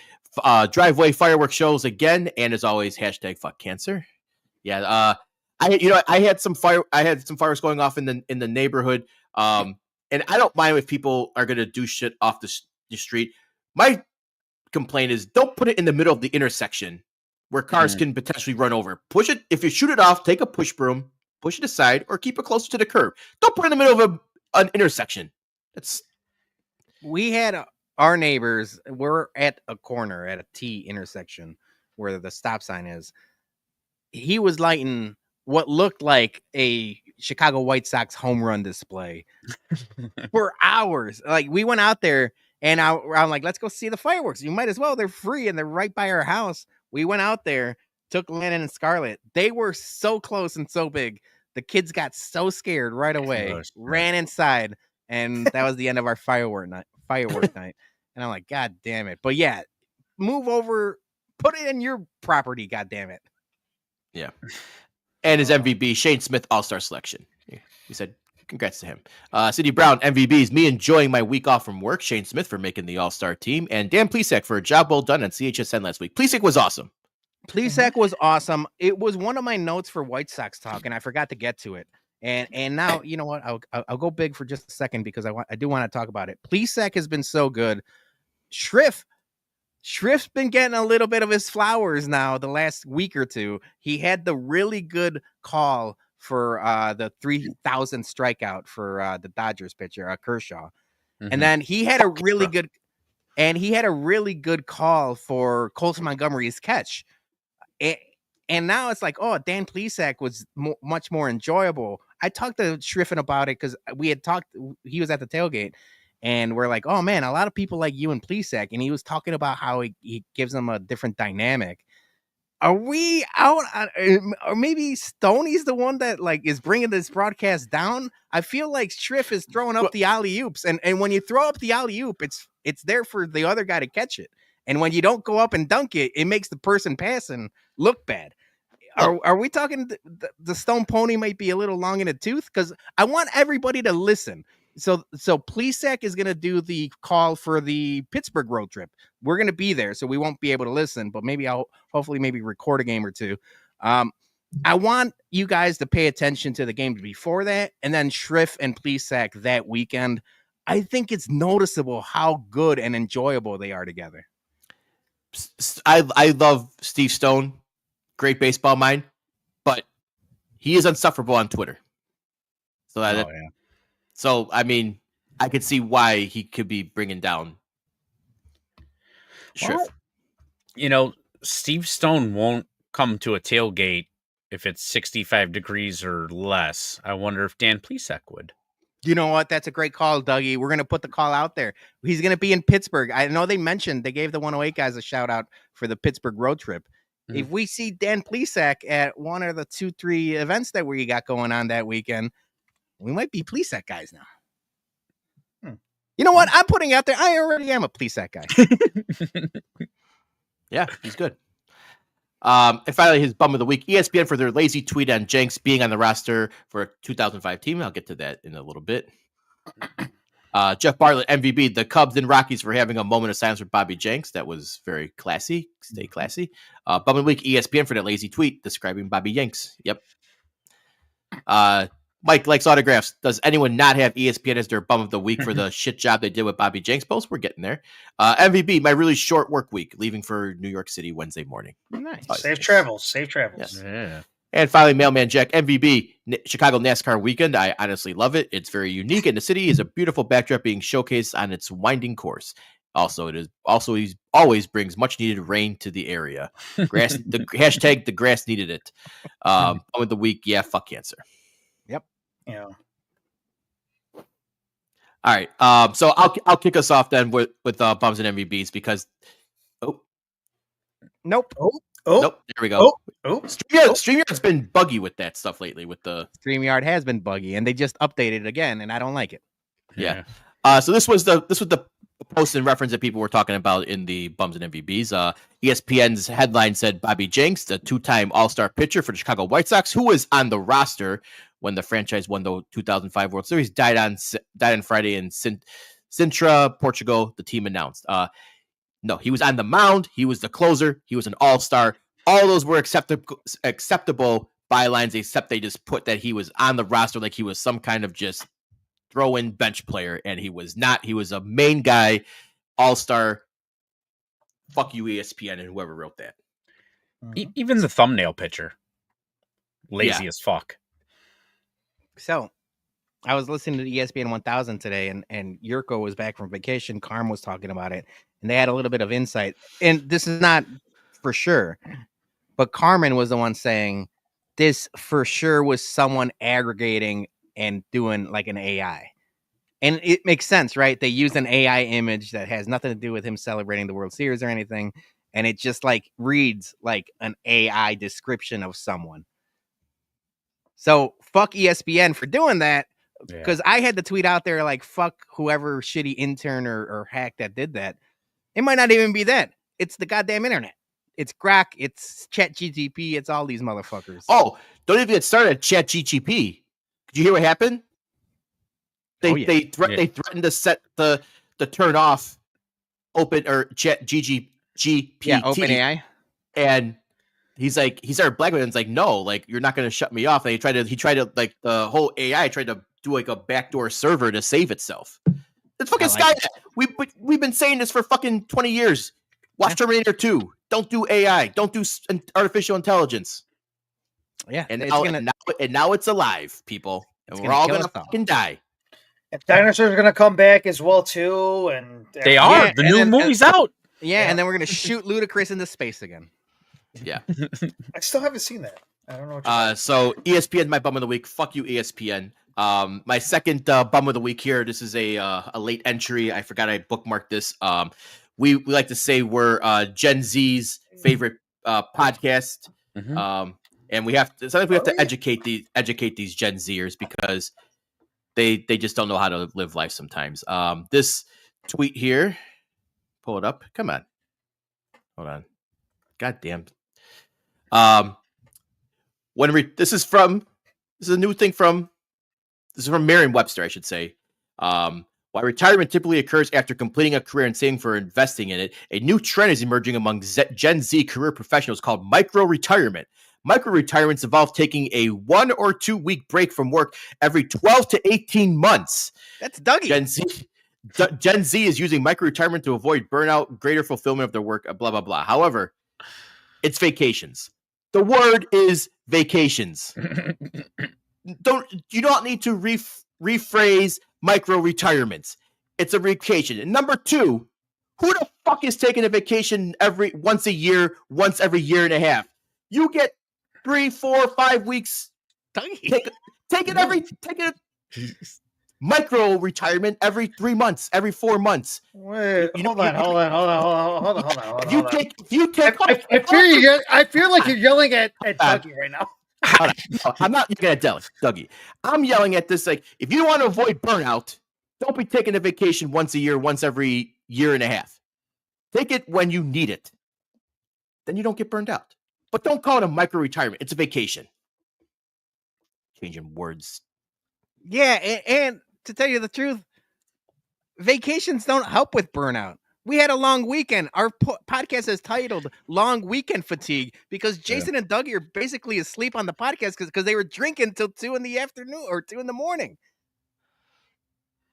Driveway fireworks shows again, and as always, hashtag fuck cancer. Yeah. I had some fireworks going off in the neighborhood. And I don't mind if people are going to do shit off the street. My complaint is don't put it in the middle of the intersection where cars can potentially run over. Push it. If you shoot it off, take a push broom, push it aside, or keep it closer to the curb. Don't put it in the middle of an intersection. We had our neighbors. We're at a corner at a T intersection where the stop sign is. He was lighting what looked like a Chicago White Sox home run display for hours. Like, we went out there and I'm like, let's go see the fireworks. You might as well. They're free and they're right by our house. We went out there, took Landon and Scarlett. They were so close and so big. The kids got so scared right away, ran inside, and that was the end of our firework night. And I'm like, God damn it. But yeah, move over, put it in your property, God damn it. Yeah. And his MVP, Shane Smith, All-Star selection. He said, congrats to him. Sidney Brown, MVBs, me enjoying my week off from work. Shane Smith for making the All-Star team. And Dan Plesac for a job well done on CHSN last week. Plesac was awesome. Plesac was awesome. It was one of my notes for White Sox talk, and I forgot to get to it. And now, you know what? I'll go big for just a second because I do want to talk about it. Plesac has been so good. Schrift's been getting a little bit of his flowers now the last week or two. He had the really good call for the 3,000 strikeout for the Dodgers pitcher, Kershaw. Mm-hmm. And then he had a really good call for Colson Montgomery's catch. And now it's like, oh, Dan Plesac was much more enjoyable. I talked to Schriffen about it because we had talked, he was at the tailgate, and we're like, oh man, a lot of people like you and Plesac. And he was talking about how he gives them a different dynamic. Are we out or maybe Stoney's the one that like is bringing this broadcast down? I feel like Schriff is throwing up the alley-oops, and when you throw up the alley-oop, it's there for the other guy to catch it. And when you don't go up and dunk it, it makes the person passing look bad. Are we talking the Stone Pony might be a little long in the tooth? Because I want everybody to listen. So Plesac is going to do the call for the Pittsburgh road trip. We're going to be there, so we won't be able to listen, but maybe I'll hopefully record a game or two. I want you guys to pay attention to the game before that, and then Schriff and Plesac that weekend. I think it's noticeable how good and enjoyable they are together. I love Steve Stone, great baseball mind, but he is insufferable on Twitter. So I mean, I could see why he could be bringing down Schriff. Well, you know, Steve Stone won't come to a tailgate if it's 65 degrees or less. I wonder if Dan Plesac would. You know what? That's a great call, Dougie. We're going to put the call out there. He's going to be in Pittsburgh. I know they gave the 108 guys a shout out for the Pittsburgh road trip. Mm-hmm. If we see Dan Plesac at one of the 2-3 events that we got going on that weekend, we might be Plesac guys now. You know what? I'm putting out there. I already am a Plesac guy. Yeah, he's good. And finally, his bum of the week, ESPN for their lazy tweet on Jenks being on the roster for a 2005 team. I'll get to that in a little bit. Jeff Bartlett, MVB, the Cubs and Rockies for having a moment of silence for Bobby Jenks. That was very classy. Stay classy. Bum of the week, ESPN for that lazy tweet describing Bobby Jenks. Yep. Mike likes autographs. Does anyone not have ESPN as their bum of the week for the shit job they did with Bobby Jenks post? We're getting there. MVB, my really short work week, leaving for New York City Wednesday morning. Nice. Safe travels. Yes. Yeah. And finally, Mailman Jack, MVB, Chicago NASCAR weekend. I honestly love it. It's very unique, and the city is a beautiful backdrop being showcased on its winding course. Also, he always brings much needed rain to the area. Grass, the hashtag the grass needed it. With the week, yeah, fuck cancer. Yep. Yeah. All right. So I'll kick us off then with bums and MVBs because Nope. nope. There we go. Oh. StreamYard's been buggy with that stuff lately. With the StreamYard has been buggy, and they just updated it again, and I don't like it. Yeah. So this was the post and reference that people were talking about in the bums and MVBs. ESPN's headline said Bobby Jenks, the two-time All-Star pitcher for the Chicago White Sox, who was on the roster when the franchise won the 2005 World Series, died on Friday in Sintra, Portugal. The team announced. No, he was on the mound. He was the closer. He was an all-star. All those were acceptable bylines, except they just put that he was on the roster like he was some kind of just throw-in bench player, and he was not. He was a main guy, all-star. Fuck you, ESPN, and whoever wrote that. Even the thumbnail picture. Lazy as fuck. So, I was listening to ESPN 1000 today, and Yurko was back from vacation. Carm was talking about it, and they had a little bit of insight. And this is not for sure, but Carmen was the one saying this for sure was someone aggregating and doing like an AI. And it makes sense, right? They used an AI image that has nothing to do with him celebrating the World Series or anything, and it just like reads like an AI description of someone. So fuck ESPN for doing that, because I had to tweet out there like fuck whoever shitty intern or hack that did that. It might not even be that. It's the goddamn internet. It's Grok. It's ChatGPT. It's all these motherfuckers. Oh, don't even get started at ChatGPT. Did you hear what happened? They threatened to set the turn off open or ChatGPT. Yeah, OpenAI. And he started blackmailing. It's like, no, like you're not going to shut me off. And he tried to like the whole AI tried to do like a backdoor server to save itself. It's fucking Skynet. We've been saying this for fucking 20 years. Watch Terminator 2. Don't do AI. Don't do artificial intelligence. Yeah, and now it's alive, people, and we're all gonna fucking die. And dinosaurs are gonna come back as well too, and they are. Yeah, the new movie's out. Yeah, and then we're gonna shoot Ludacris into space again. Yeah, I still haven't seen that. I don't know. What so ESPN, my bum of the week. Fuck you, ESPN. My second bum of the week here. This is a late entry. I forgot I bookmarked this. We like to say we're Gen Z's favorite podcast. Mm-hmm. And we have to sometimes we have to educate these Gen Zers because they just don't know how to live life sometimes. This tweet here, pull it up. Come on, hold on. God damn. This is a new thing from Merriam-Webster, I should say. While retirement typically occurs after completing a career and saving for investing in it, a new trend is emerging among Gen Z career professionals called micro-retirement. Micro-retirements involve taking a 1 or 2 week break from work every 12 to 18 months. That's Dougie. Gen Z is using micro-retirement to avoid burnout, greater fulfillment of their work, blah, blah, blah. However, it's vacations. The word is vacations. You don't need to rephrase micro-retirements. It's a vacation. And number 2, who the fuck is taking a vacation once a year, once every year and a half? You get 3, 4, 5 weeks. Take it micro retirement every 3 months, every 4 months. Wait, hold on. I feel like you're yelling at Dougie right now. No, I'm not yelling at Dougie. I'm yelling at this like if you want to avoid burnout, don't be taking a vacation once a year, once every year and a half. Take it when you need it. Then you don't get burned out. But don't call it a micro retirement. It's a vacation. Changing words. Yeah, and to tell you the truth, vacations don't help with burnout. We had a long weekend. Our podcast is titled Long Weekend Fatigue because Jason and Dougie are basically asleep on the podcast because they were drinking till 2 in the afternoon or 2 in the morning.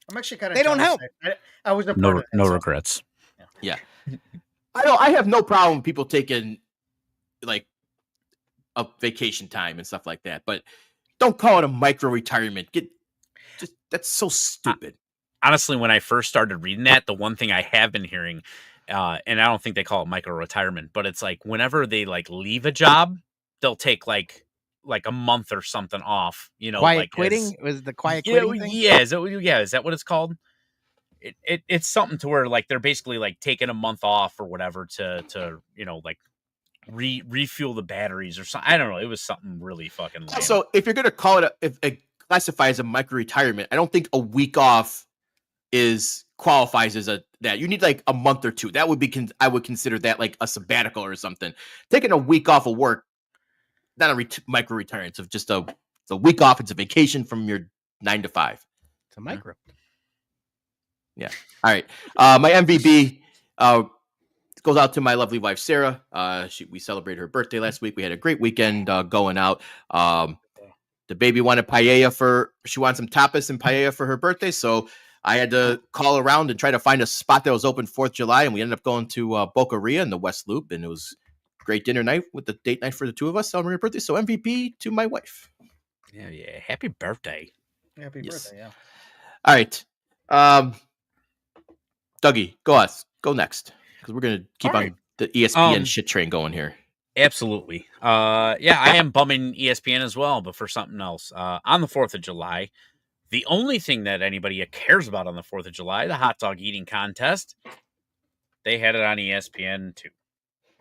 I'm actually kind of They don't help. I was no regrets. Yeah. I have no problem with people taking like of vacation time and stuff like that. But don't call it a micro retirement. That's so stupid. Honestly, when I first started reading that, the one thing I have been hearing, and I don't think they call it micro retirement, but it's like whenever they like leave a job, they'll take like a month or something off. Quiet quitting was the quiet quitting thing? Yeah, is that what it's called? It's something to where like they're basically like taking a month off or whatever to like refuel the batteries or something. I don't know. It was something really fucking lame. So if you're gonna call it if it classifies as a micro retirement, I don't think a week off qualifies as that. You need like a month or two. That would be I would consider that like a sabbatical or something. Taking a week off of work, not a micro retirement. It's just a week off. It's a vacation from your 9 to 5. It's a micro. Yeah. All right. My MVP goes out to my lovely wife, Sarah. We celebrated her birthday last week. We had a great weekend going out. The baby wanted paella she wanted some tapas and paella for her birthday. So I had to call around and try to find a spot that was open 4th of July. And we ended up going to Boqueria in the West Loop. And it was a great dinner night with the date night for the two of us celebrating her birthday. So MVP to my wife. Yeah. Happy birthday. Happy birthday. Yeah. All right. Dougie, go next, because we're gonna keep on the ESPN shit train going here. Absolutely. I am bumming ESPN as well, but for something else. On the 4th of July, the only thing that anybody cares about on the 4th of July, the hot dog eating contest, they had it on ESPN 2.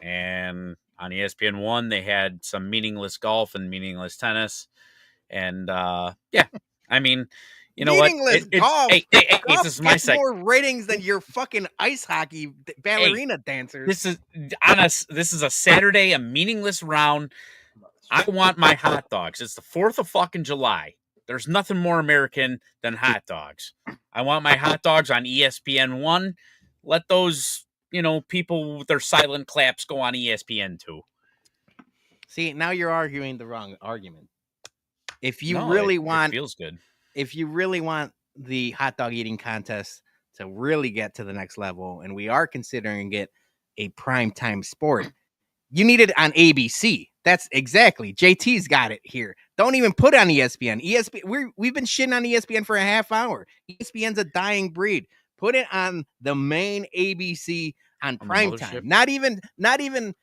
And on ESPN 1, they had some meaningless golf and meaningless tennis. And I mean, you know meaningless what? Golf. Hey, Golf this is my gets segment. more ratings than your fucking ice hockey ballerina dancers. This is a Saturday, a meaningless round. I want my hot dogs. It's the 4th of fucking July. There's nothing more American than hot dogs. I want my hot dogs on ESPN 1. Let those, people with their silent claps go on ESPN 2. See, now you're arguing the wrong argument. If you it feels good. If you really want the hot dog eating contest to really get to the next level, and we are considering it a primetime sport, you need it on ABC. That's exactly. JT's got it here. Don't even put it on ESPN. We've been shitting on ESPN for a half hour. ESPN's a dying breed. Put it on the main ABC on primetime. Not even.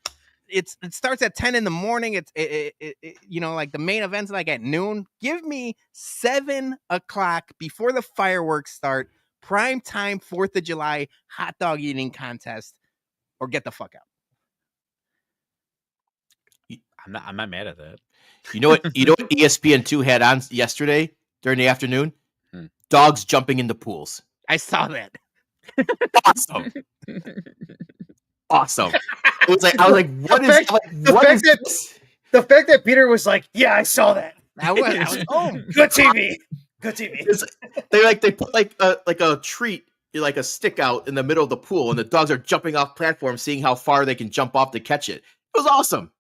It starts at 10 in the morning. It's like the main event's like at noon. Give me 7 o'clock before the fireworks start. Prime time 4th of July hot dog eating contest, or get the fuck out. I'm not mad at that. You know what ESPN 2 had on yesterday during the afternoon? Dogs jumping into pools. I saw that. Awesome. I was like, the fact that Peter was like, yeah, I saw that. I was home. Good TV. Good TV. They put like a treat, like a stick out in the middle of the pool, and the dogs are jumping off platforms, seeing how far they can jump off to catch it. It was awesome.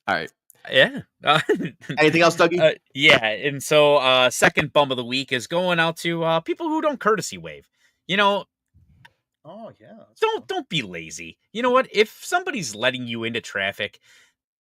All right. Yeah. Anything else, Dougie? Yeah. And so second bum of the week is going out to people who don't courtesy wave. Oh yeah. Don't be lazy. You know what? If somebody's letting you into traffic,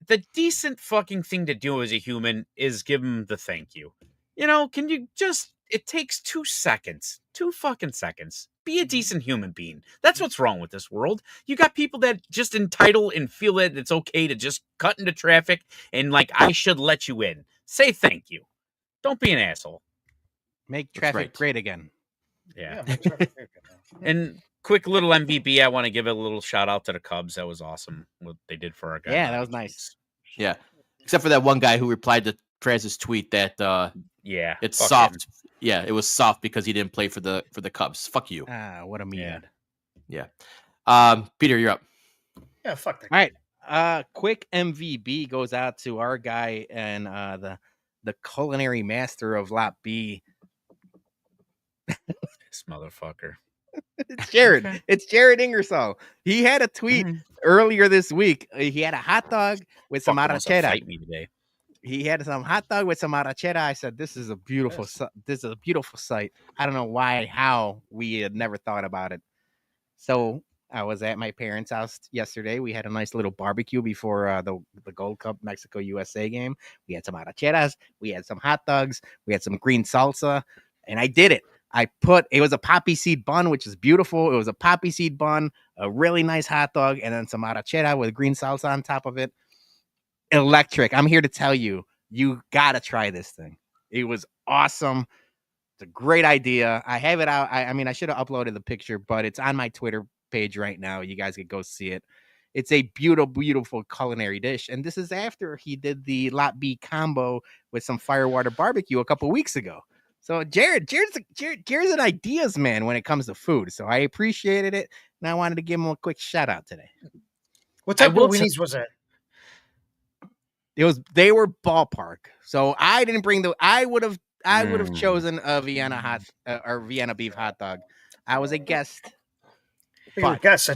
the decent fucking thing to do as a human is give them the thank you. Can you just? It takes 2 seconds, 2 fucking seconds. Be a decent human being. That's what's wrong with this world. You got people that just entitle and feel that it's okay to just cut into traffic and like I should let you in. Say thank you. Don't be an asshole. Make traffic great again. Yeah. Make traffic great again. And quick little MVP. I want to give a little shout out to the Cubs. That was awesome what they did for our guy. Yeah, that was nice. Yeah, except for that one guy who replied to Prez's tweet that it's soft. Him. Yeah, it was soft because he didn't play for the Cubs. Fuck you. What a mean. Yeah. Peter, you're up. Yeah, fuck that. All right. Quick MVP goes out to our guy and the culinary master of Lot B. This motherfucker. It's Jared. It's Jared Ingersoll. He had a tweet earlier this week. He had a hot dog with some arrachera. Fight me today. He had some hot dog with some arrachera. I said, "This is a beautiful. This is a beautiful sight." I don't know how we had never thought about it. So I was at my parents' house yesterday. We had a nice little barbecue before the Gold Cup Mexico USA game. We had some arracheras, we had some hot dogs, we had some green salsa, and I did it. It was a poppy seed bun, which is beautiful. It was a poppy seed bun, a really nice hot dog, and then some arrachera with green salsa on top of it. Electric. I'm here to tell you, you gotta try this thing. It was awesome. It's a great idea. I have it out. I mean, I should have uploaded the picture, but it's on my Twitter page right now. You guys can go see it. It's a beautiful, beautiful culinary dish. And this is after he did the Lot B combo with some firewater barbecue a couple weeks ago. So Jared's an ideas man when it comes to food. So I appreciated it. And I wanted to give him a quick shout out today. What type of weenies was it? They were ballpark. So I didn't bring I would have chosen a Vienna Vienna beef hot dog. I was a guest. You were a guest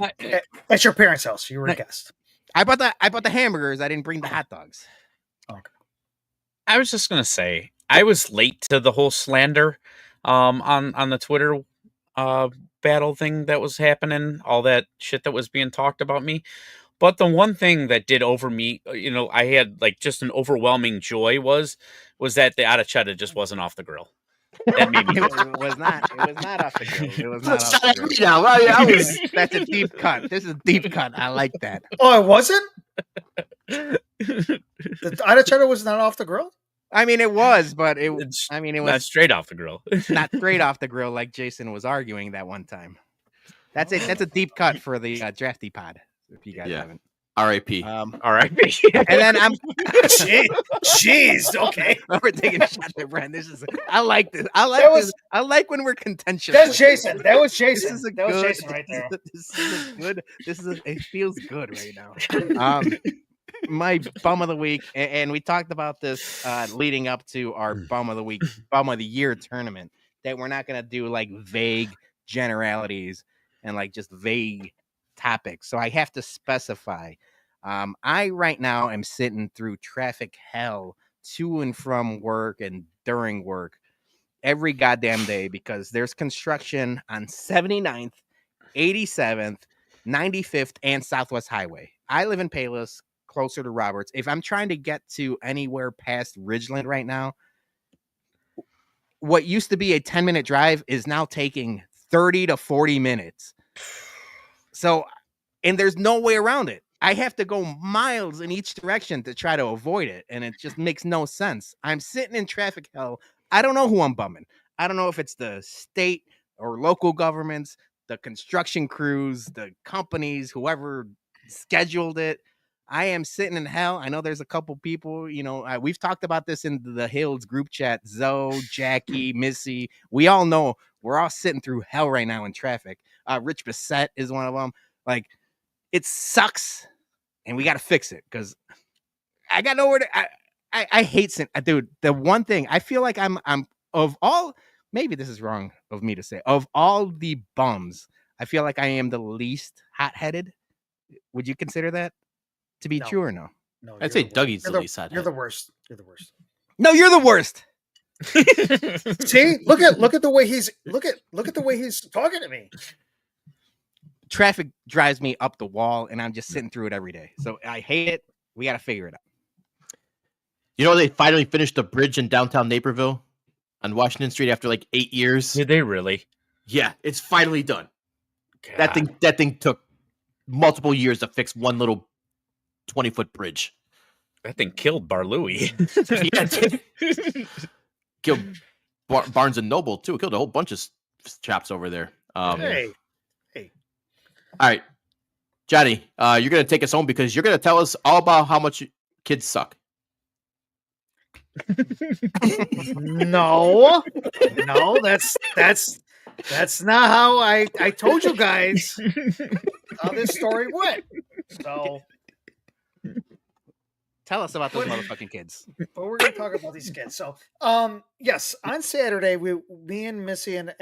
at your parents' house. You were a guest. I bought the hamburgers. I didn't bring the hot dogs. Okay. I was just gonna say I was late to the whole slander on the Twitter battle thing that was happening, all that shit that was being talked about me. But the one thing that did over me, I had like just an overwhelming joy was that the arrachera just wasn't off the grill. That made me It was not off the grill. It was not off the grill. That's a deep cut. This is a deep cut. I like that. Oh, it wasn't? The arrachera was not off the grill? I mean, it was, but it was not straight off the grill. Not straight off the grill like Jason was arguing that one time. That's a deep cut for the drafty pod. If you guys haven't. R.I.P. R.I.P. And then I'm jeez, okay. We're taking a shot at Brent. I like this. I like when we're contentious. That's Jason. That was Jason. Was Jason right there. It feels good right now. My bum of the week, and we talked about this leading up to our bum of the week, bum of the year tournament, that we're not gonna do like vague generalities and like just vague topics. So I have to specify. I right now am sitting through traffic hell to and from work and during work every goddamn day because there's construction on 79th, 87th, 95th, and Southwest Highway. I live in Palos, closer to Roberts. If I'm trying to get to anywhere past Ridgeland right now, what used to be a 10-minute drive is now taking 30 to 40 minutes. So, and there's no way around it. I have to go miles in each direction to try to avoid it, and it just makes no sense. I'm sitting in traffic hell. I don't know who I'm bumming. I don't know if it's the state or local governments, the construction crews, the companies, whoever scheduled it. I am sitting in hell. I know there's a couple people, we've talked about this in the Hills group chat. Zoe, Jackie, Missy. We all know we're all sitting through hell right now in traffic. Rich Bissett is one of them. Like, it sucks, and we got to fix it because I got nowhere to. I hate dude. The one thing I feel like I'm of all. Maybe this is wrong of me to say. Of all the bums, I feel like I am the least hot-headed. Would you consider that to be true or no? No, I'd say Dougie's the least hot-headed. You're the worst. You're the worst. No, you're the worst. See, look at the way he's look at the way he's talking to me. Traffic drives me up the wall, and I'm just sitting through it every day. So I hate it. We got to figure it out. They finally finished the bridge in downtown Naperville on Washington Street after like 8 years. Did they really? Yeah, it's finally done. God. That thing took multiple years to fix one little 20-foot bridge. That thing killed Barlouis. Yeah, killed Barnes and Noble too. It killed a whole bunch of chops over there. Hey. All right, Johnny, you're going to take us home because you're going to tell us all about how much kids suck. No, that's not how I told you guys how this story went. So tell us about those motherfucking kids. But we're going to talk about these kids. So, yes, on Saturday, me and Missy and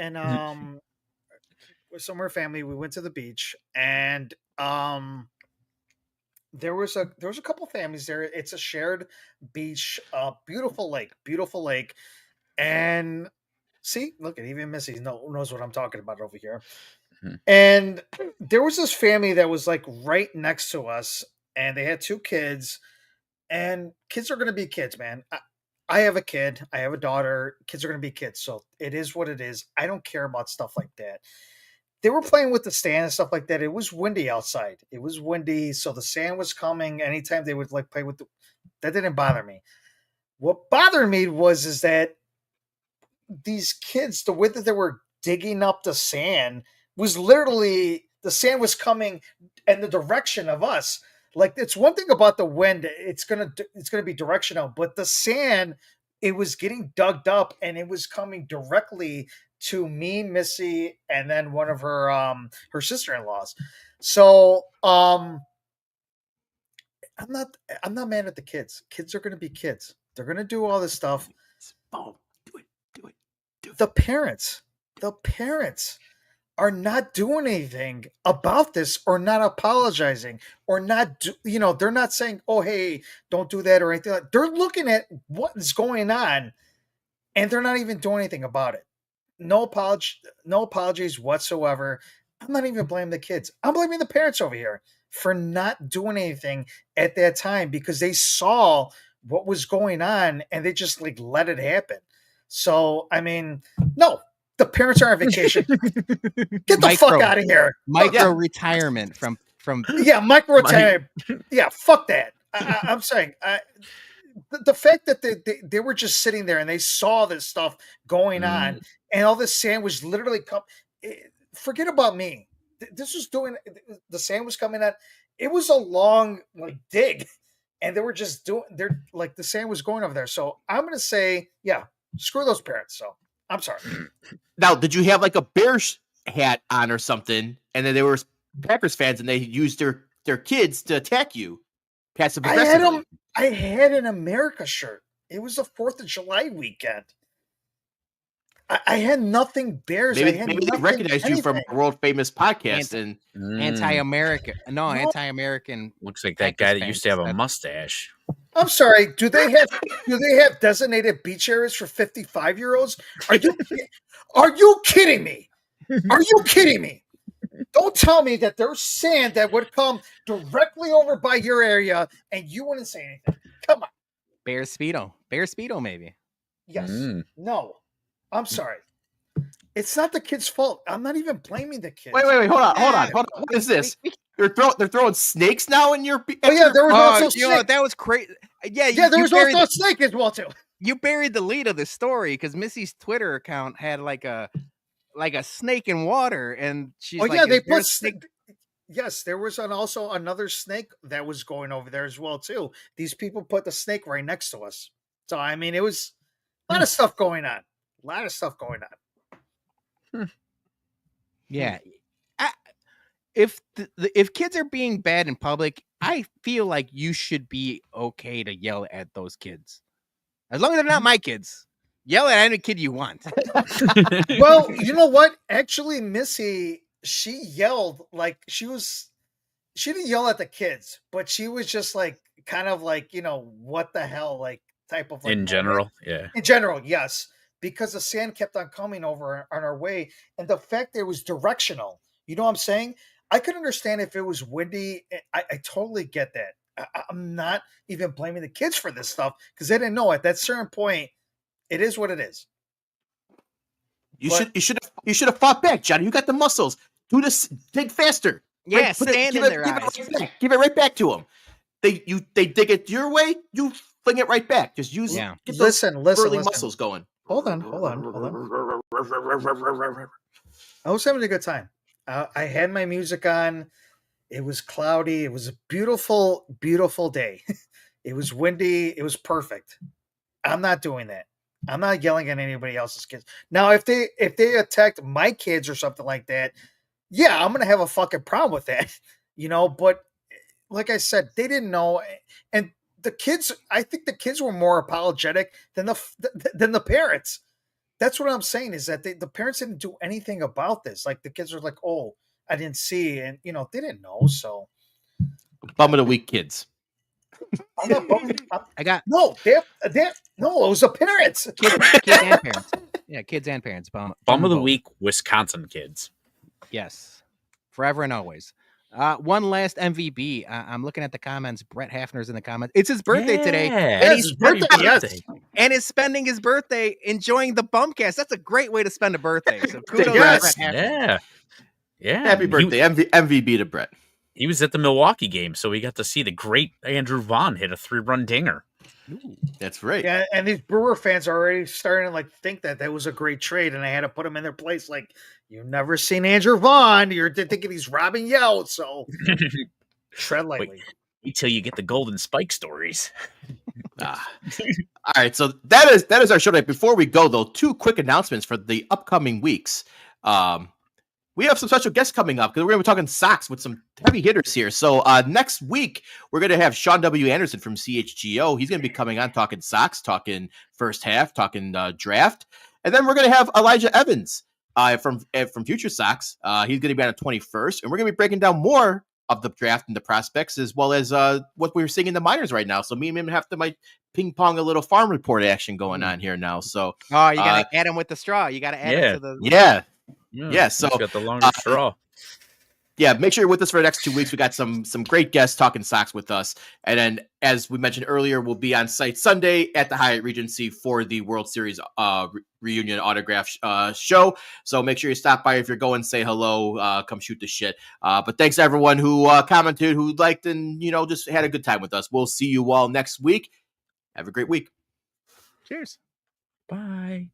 with some of her family, we went to the beach, and there was a couple families there. It's a shared beach, beautiful lake, and see, look at even Missy knows what I'm talking about over here. And there was this family that was like right next to us, and they had 2 kids, and kids are going to be kids, man. I have a kid. I have a daughter. Kids are going to be kids. So it is what it is. I don't care about stuff like that. They were playing with the sand and stuff like that. It was windy outside. It was windy. So the sand was coming anytime they would like play with that didn't bother me. What bothered me is that these kids, the way that they were digging up the sand was literally, the sand was coming in the direction of us. Like, it's one thing about the wind, it's gonna be directional, but the sand, it was getting dug up and it was coming directly to me, Missy, and then one of her sister-in-laws. So I'm not mad at the kids. Kids are gonna be kids. They're gonna do all this stuff. Oh, do it. The parents are not doing anything about this, or not apologizing, or not, they're not saying, oh, hey, don't do that or anything. They're looking at what is going on, and they're not even doing anything about it. No apologies whatsoever. I'm not even blaming the kids. I'm blaming the parents over here for not doing anything at that time, because they saw what was going on and they just like let it happen. So, I mean, no. The parents are on vacation. Get the fuck out of here. Retirement from micro retirement. Yeah, fuck that. I'm saying the fact that they were just sitting there and they saw this stuff going on, and all this sand was literally forget about me. This was the sand was coming out. It was a long dig, and they were just the sand was going over there. So I'm gonna say, yeah, screw those parents. So I'm sorry. Now, did you have like a Bears hat on or something, and then they were Packers fans, and they used their kids to attack you? Passive aggressively. I had an America shirt. It was the 4th of July weekend. I had nothing Bears. Maybe they recognized you from a world famous podcast and anti-American. No, anti-American. Looks like that guy that used to have a mustache. I'm sorry. Do they have designated beach areas for 55-year-olds? Are you kidding me? Are you kidding me? Don't tell me that there's sand that would come directly over by your area and you wouldn't say anything. Come on. Bear Speedo, maybe. Yes. No. I'm sorry. It's not the kid's fault. I'm not even blaming the kids. Wait. Hold on. What is this? They're throwing snakes now in your. Oh yeah, there was also snake. That was crazy. Yeah, there was also a snake as well too. You buried the lead of the story because Missy's Twitter account had like a snake in water, and she's they put snake. Yes, there was also another snake that was going over there as well too. These people put the snake right next to us. So I mean, it was a lot of stuff going on. Yeah. If kids are being bad in public, I feel like you should be okay to yell at those kids. As long as they're not my kids. Yell at any kid you want. Well, you know what? Actually, Missy, she yelled she didn't yell at the kids, but she was just kind of what the hell, type of in general. Yeah. In general, yes. Because the sand kept on coming over on our way, and the fact that it was directional. You know what I'm saying? I could understand if it was windy. I totally get that. I'm not even blaming the kids for this stuff because they didn't know at that certain point. It is what it is. You should have fought back, Johnny. You got the muscles. Do this. Dig faster. Yeah, stand in their eyes. Give it right back to them. They dig it your way. You fling it right back. Just use. Yeah. Get those early muscles going. Hold on. I was having a good time. I had my music on. It was cloudy. It was a beautiful, beautiful day. It was windy. It was perfect. I'm not doing that. I'm not yelling at anybody else's kids. Now, if they attacked my kids or something like that, yeah, I'm gonna have a fucking problem with that. But like I said, they didn't know, and the kids, I think the kids were more apologetic than the parents. That's what I'm saying is that the parents didn't do anything about this. Like the kids were like, "Oh, I didn't see," and they didn't know. So, bum of the week, kids. I'm not bumming. No, it was the parents. Kids and parents. Yeah, kids and parents. Bum of the week, Wisconsin kids. Yes, forever and always. One last MVB. I'm looking at the comments. Brett Hafner's in the comments. It's his birthday today, Yeah. and Yes, he's his birthday, Happy yes. birthday. and is spending his birthday enjoying the BumCast. That's a great way to spend a birthday. So kudos Yes. to Brett Hafner. Yeah. Yeah. Happy and birthday, MVB to Brett. He was at the Milwaukee game, so we got to see the great Andrew Vaughn hit a 3-run dinger. That's right. Yeah, and these Brewer fans are already starting to like think that was a great trade, and I had to put them in their place. Like, you've never seen Andrew Vaughn, you're thinking he's robbing Yount, so tread lightly. Wait till you get the Golden Spike stories. All right, so that is our show tonight. Before we go, though, 2 quick announcements for the upcoming weeks. We have some special guests coming up because we're going to be talking Sox with some heavy hitters here. So next week, we're going to have Sean W. Anderson from CHGO. He's going to be coming on talking Sox, talking first half, talking draft. And then we're going to have Elijah Evans from Future Sox. He's going to be on the 21st. And we're going to be breaking down more of the draft and the prospects, as well as what we're seeing in the minors right now. So me and him have to ping pong a little farm report action going on here now. So you got to add him with the straw. You got to add him to the Yeah, so got the longer straw. Yeah, make sure you're with us for the next 2 weeks. We got some great guests talking Sox with us. And then, as we mentioned earlier, we'll be on site Sunday at the Hyatt Regency for the World Series reunion autograph show. So make sure you stop by if you're going, say hello, come shoot the shit. But thanks to everyone who commented, who liked, and just had a good time with us. We'll see you all next week. Have a great week. Cheers. Bye.